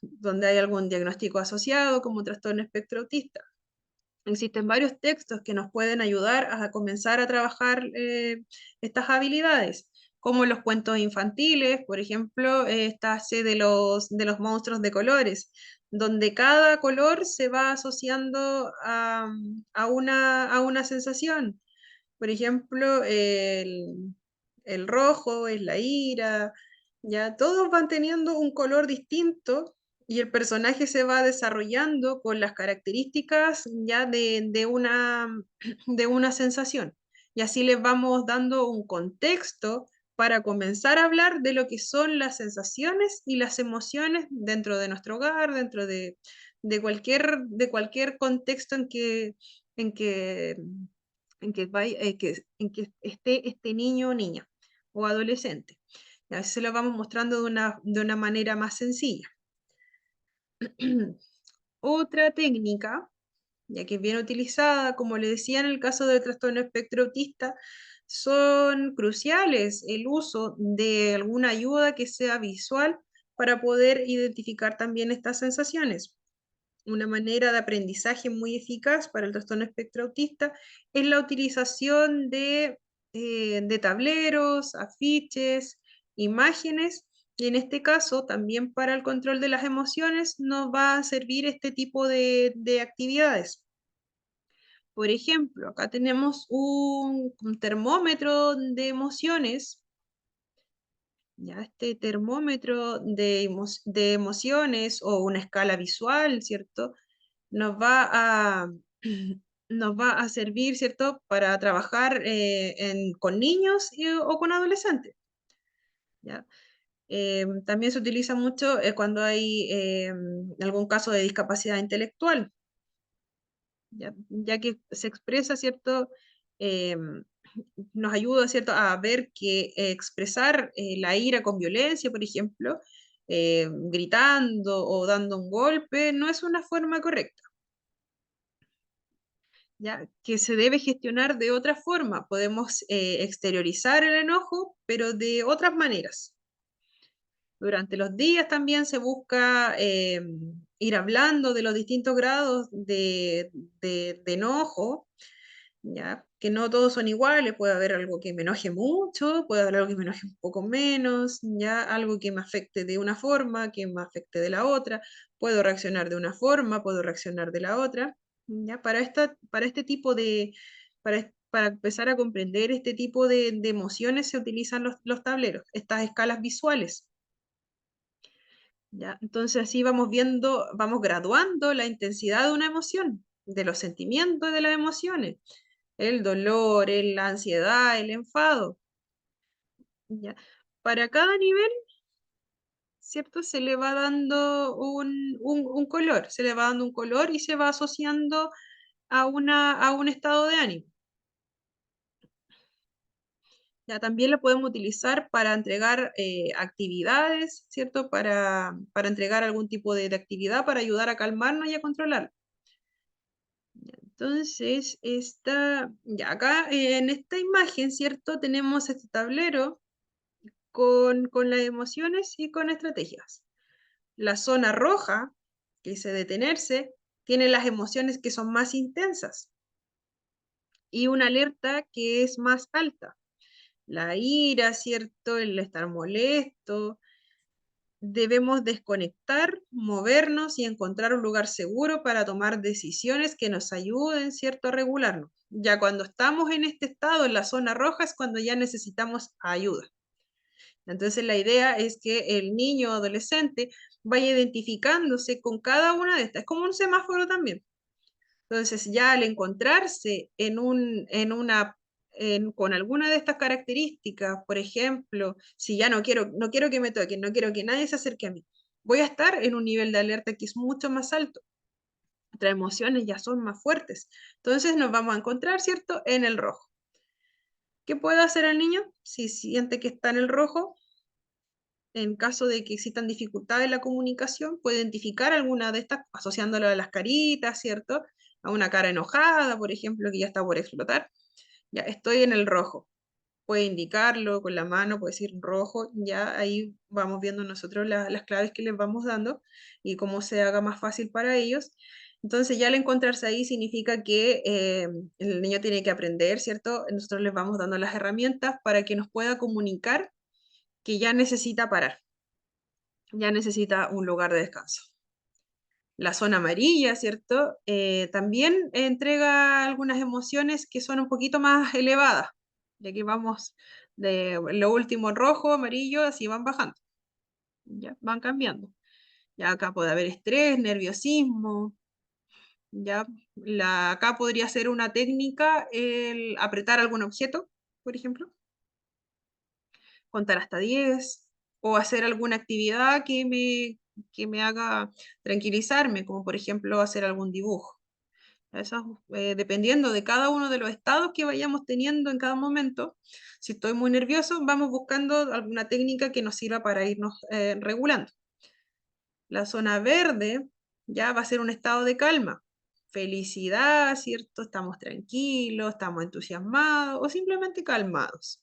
Donde hay algún diagnóstico asociado como trastorno espectro autista. Existen varios textos que nos pueden ayudar a comenzar a trabajar estas habilidades, como los cuentos infantiles, por ejemplo, esta serie de los monstruos de colores, donde cada color se va asociando a una sensación. Por ejemplo, el rojo es la ira, ya todos van teniendo un color distinto y el personaje se va desarrollando con las características ya de una sensación. Y así les vamos dando un contexto para comenzar a hablar de lo que son las sensaciones y las emociones dentro de nuestro hogar, dentro de cualquier contexto en que, en que esté este niño o niña. o adolescente. Y así se lo vamos mostrando de una manera más sencilla. Otra técnica, ya que es bien utilizada, como le decía, en el caso del trastorno espectro autista, son cruciales el uso de alguna ayuda que sea visual para poder identificar también estas sensaciones. Una manera de aprendizaje muy eficaz para el trastorno espectro autista es la utilización de tableros, afiches, imágenes, y en este caso también para el control de las emociones nos va a servir este tipo de actividades. Por ejemplo, acá tenemos un termómetro de emociones. Ya este termómetro de emociones o una escala visual, ¿cierto? Nos va a, nos va a servir, ¿cierto? Para trabajar con niños o con adolescentes. ¿Ya? También se utiliza mucho cuando hay algún caso de discapacidad intelectual, ya que se expresa, ¿cierto? Nos ayuda, ¿cierto? A ver que expresar la ira con violencia, por ejemplo, gritando o dando un golpe, no es una forma correcta. ¿Ya? Que se debe gestionar de otra forma. Podemos exteriorizar el enojo, pero de otras maneras. Durante los días también se busca ir hablando de los distintos grados de enojo, ¿ya? Que no todos son iguales, puede haber algo que me enoje mucho, puede haber algo que me enoje un poco menos, ¿ya? Algo que me afecte de una forma, que me afecte de la otra, puedo reaccionar de una forma, puedo reaccionar de la otra, ¿ya? Para este tipo para empezar a comprender este tipo de emociones se utilizan los tableros, estas escalas visuales. ¿Ya? Entonces así vamos viendo, vamos graduando la intensidad de una emoción, de los sentimientos de las emociones, el dolor, la ansiedad, el enfado. ¿Ya? Para cada nivel, ¿cierto? Se le va dando un color, se le va dando un color y se va asociando a un estado de ánimo. Ya también la podemos utilizar para entregar actividades, ¿cierto? Para entregar algún tipo de actividad para ayudar a calmarnos y a controlar. Entonces, ya acá en esta imagen, ¿cierto? Tenemos este tablero con las emociones y con estrategias. La zona roja, que dice detenerse, tiene las emociones que son más intensas y una alerta que es más alta. La ira, ¿cierto? El estar molesto. Debemos desconectar, movernos y encontrar un lugar seguro para tomar decisiones que nos ayuden, ¿cierto?, a regularnos. Ya cuando estamos en este estado, en la zona roja, es cuando ya necesitamos ayuda. Entonces la idea es que el niño o adolescente vaya identificándose con cada una de estas. Es como un semáforo también. Entonces, ya al encontrarse con alguna de estas características, por ejemplo, si ya no quiero que me toquen, no quiero que nadie se acerque a mí, voy a estar en un nivel de alerta que es mucho más alto. Otras emociones ya son más fuertes. Entonces nos vamos a encontrar, ¿cierto?, en el rojo. ¿Qué puede hacer el niño si siente que está en el rojo? En caso de que existan dificultades en la comunicación, puede identificar alguna de estas asociándolo a las caritas, ¿cierto? A una cara enojada, por ejemplo, que ya está por explotar. Ya estoy en el rojo. Puede indicarlo con la mano, puede decir rojo. Ya ahí vamos viendo nosotros las claves que les vamos dando y cómo se haga más fácil para ellos. Entonces ya al encontrarse ahí significa que el niño tiene que aprender, ¿cierto? Nosotros les vamos dando las herramientas para que nos pueda comunicar que ya necesita parar, ya necesita un lugar de descanso. La zona amarilla, ¿cierto? También entrega algunas emociones que son un poquito más elevadas, ya que vamos de lo último rojo, amarillo, así van bajando, ya van cambiando. Ya acá puede haber estrés, nerviosismo, ya acá podría ser una técnica el apretar algún objeto, por ejemplo, contar hasta 10 o hacer alguna actividad que me haga tranquilizarme, como por ejemplo hacer algún dibujo. Eso, dependiendo de cada uno de los estados que vayamos teniendo en cada momento. Si estoy muy nervioso, vamos buscando alguna técnica que nos sirva para irnos regulando. La zona verde ya va a ser un estado de calma. Felicidad, ¿cierto? Estamos tranquilos, estamos entusiasmados o simplemente calmados.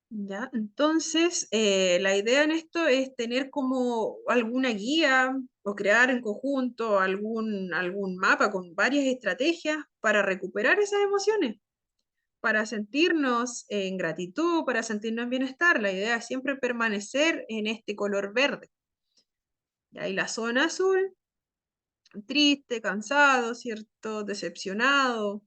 ¿Ya? Entonces, la idea en esto es tener como alguna guía o crear en conjunto algún mapa con varias estrategias para recuperar esas emociones, para sentirnos en gratitud, para sentirnos en bienestar. La idea es siempre permanecer en este color verde. Y ahí la zona azul, triste, cansado, ¿cierto? Decepcionado.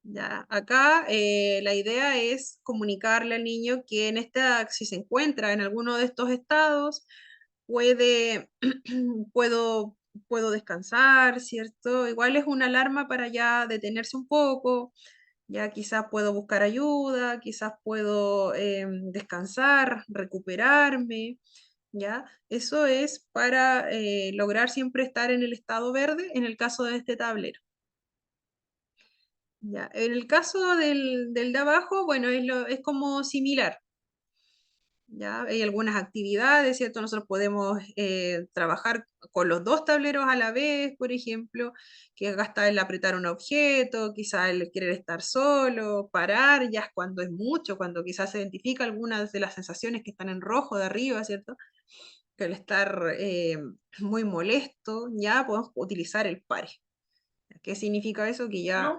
Ya, acá la idea es comunicarle al niño que si se encuentra en alguno de estos estados, puede, puedo, puedo descansar, ¿cierto? Igual es una alarma para ya detenerse un poco, ya quizás puedo buscar ayuda, quizás puedo descansar, recuperarme, ¿ya? Eso es para lograr siempre estar en el estado verde en el caso de este tablero. Ya, en el caso del de abajo, bueno, es como similar. ¿Ya? Hay algunas actividades, ¿cierto? Nosotros podemos trabajar con los dos tableros a la vez, por ejemplo, que acá está el apretar un objeto, quizás el querer estar solo, parar, ya es cuando es mucho, cuando quizás se identifica algunas de las sensaciones que están en rojo de arriba, ¿cierto? Que al estar muy molesto, ya podemos utilizar el pare. ¿Qué significa eso? Que ya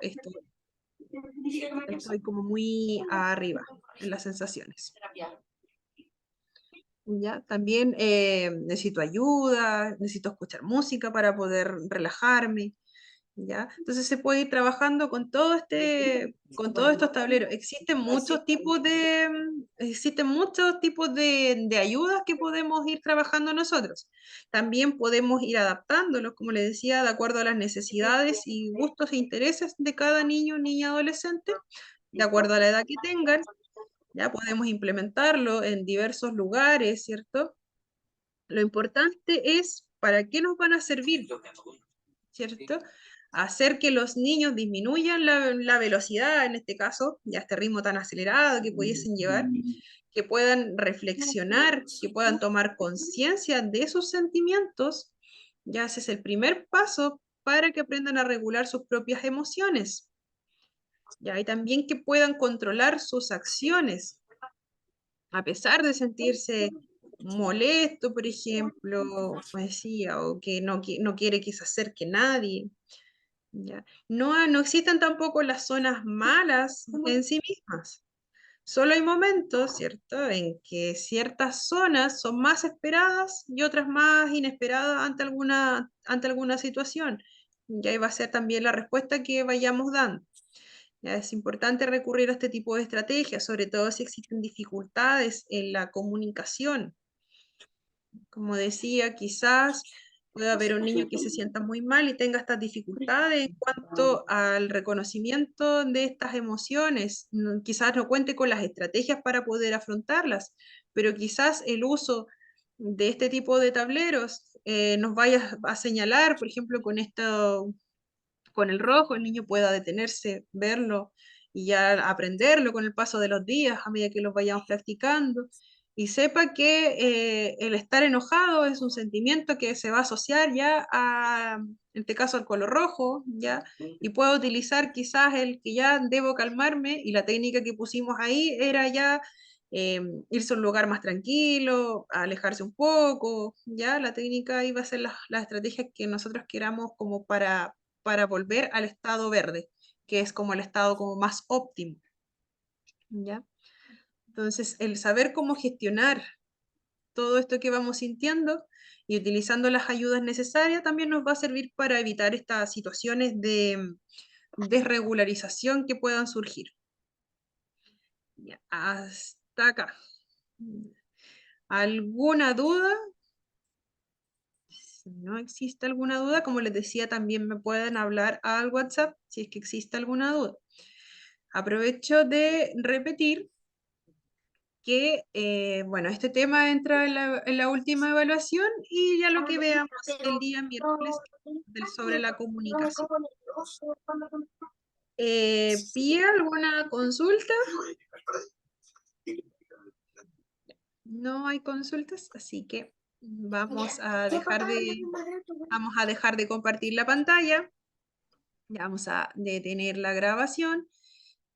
estoy como muy arriba en las sensaciones. ¿Ya? También necesito ayuda, necesito escuchar música para poder relajarme, ¿ya? Entonces se puede ir trabajando con todos estos tableros. Existen muchos tipos de ayudas que podemos ir trabajando nosotros. También podemos ir adaptándolos, como les decía, de acuerdo a las necesidades y gustos e intereses de cada niño, niña, adolescente, de acuerdo a la edad que tengan. Ya podemos implementarlo en diversos lugares, ¿cierto? Lo importante es para qué nos van a servir, ¿cierto? Hacer que los niños disminuyan la velocidad, en este caso, ya este ritmo tan acelerado que pudiesen llevar, que puedan reflexionar, que puedan tomar conciencia de sus sentimientos. Ya ese es el primer paso para que aprendan a regular sus propias emociones. Ya, y también que puedan controlar sus acciones, a pesar de sentirse molesto, por ejemplo, como decía, o que no quiere que se acerque nadie, ¿ya? No existen tampoco las zonas malas en sí mismas. Solo hay momentos, ¿cierto?, en que ciertas zonas son más esperadas y otras más inesperadas ante alguna situación. Y ahí va a ser también la respuesta que vayamos dando. Ya es importante recurrir a este tipo de estrategias, sobre todo si existen dificultades en la comunicación. Como decía, quizás pueda haber un niño que se sienta muy mal y tenga estas dificultades en cuanto al reconocimiento de estas emociones. Quizás no cuente con las estrategias para poder afrontarlas, pero quizás el uso de este tipo de tableros nos vaya a señalar, por ejemplo, con el rojo, el niño pueda detenerse, verlo y ya aprenderlo con el paso de los días a medida que los vayamos practicando. Y sepa que el estar enojado es un sentimiento que se va a asociar ya en este caso, al color rojo, ¿ya? Y puedo utilizar quizás el que ya debo calmarme, y la técnica que pusimos ahí era ya irse a un lugar más tranquilo, alejarse un poco, ¿ya? La técnica iba a ser las estrategias que nosotros queramos como para volver al estado verde, que es como el estado como más óptimo, ¿ya? Entonces, el saber cómo gestionar todo esto que vamos sintiendo y utilizando las ayudas necesarias también nos va a servir para evitar estas situaciones de desregularización que puedan surgir. Ya, hasta acá. ¿Alguna duda? Si no existe alguna duda, como les decía, también me pueden hablar al WhatsApp si es que existe alguna duda. Aprovecho de repetir que, bueno, este tema entra en la última evaluación y ya lo que veamos el día miércoles sobre la comunicación. ¿Pía alguna consulta? No hay consultas, así que vamos a dejar de compartir la pantalla. Ya vamos a detener la grabación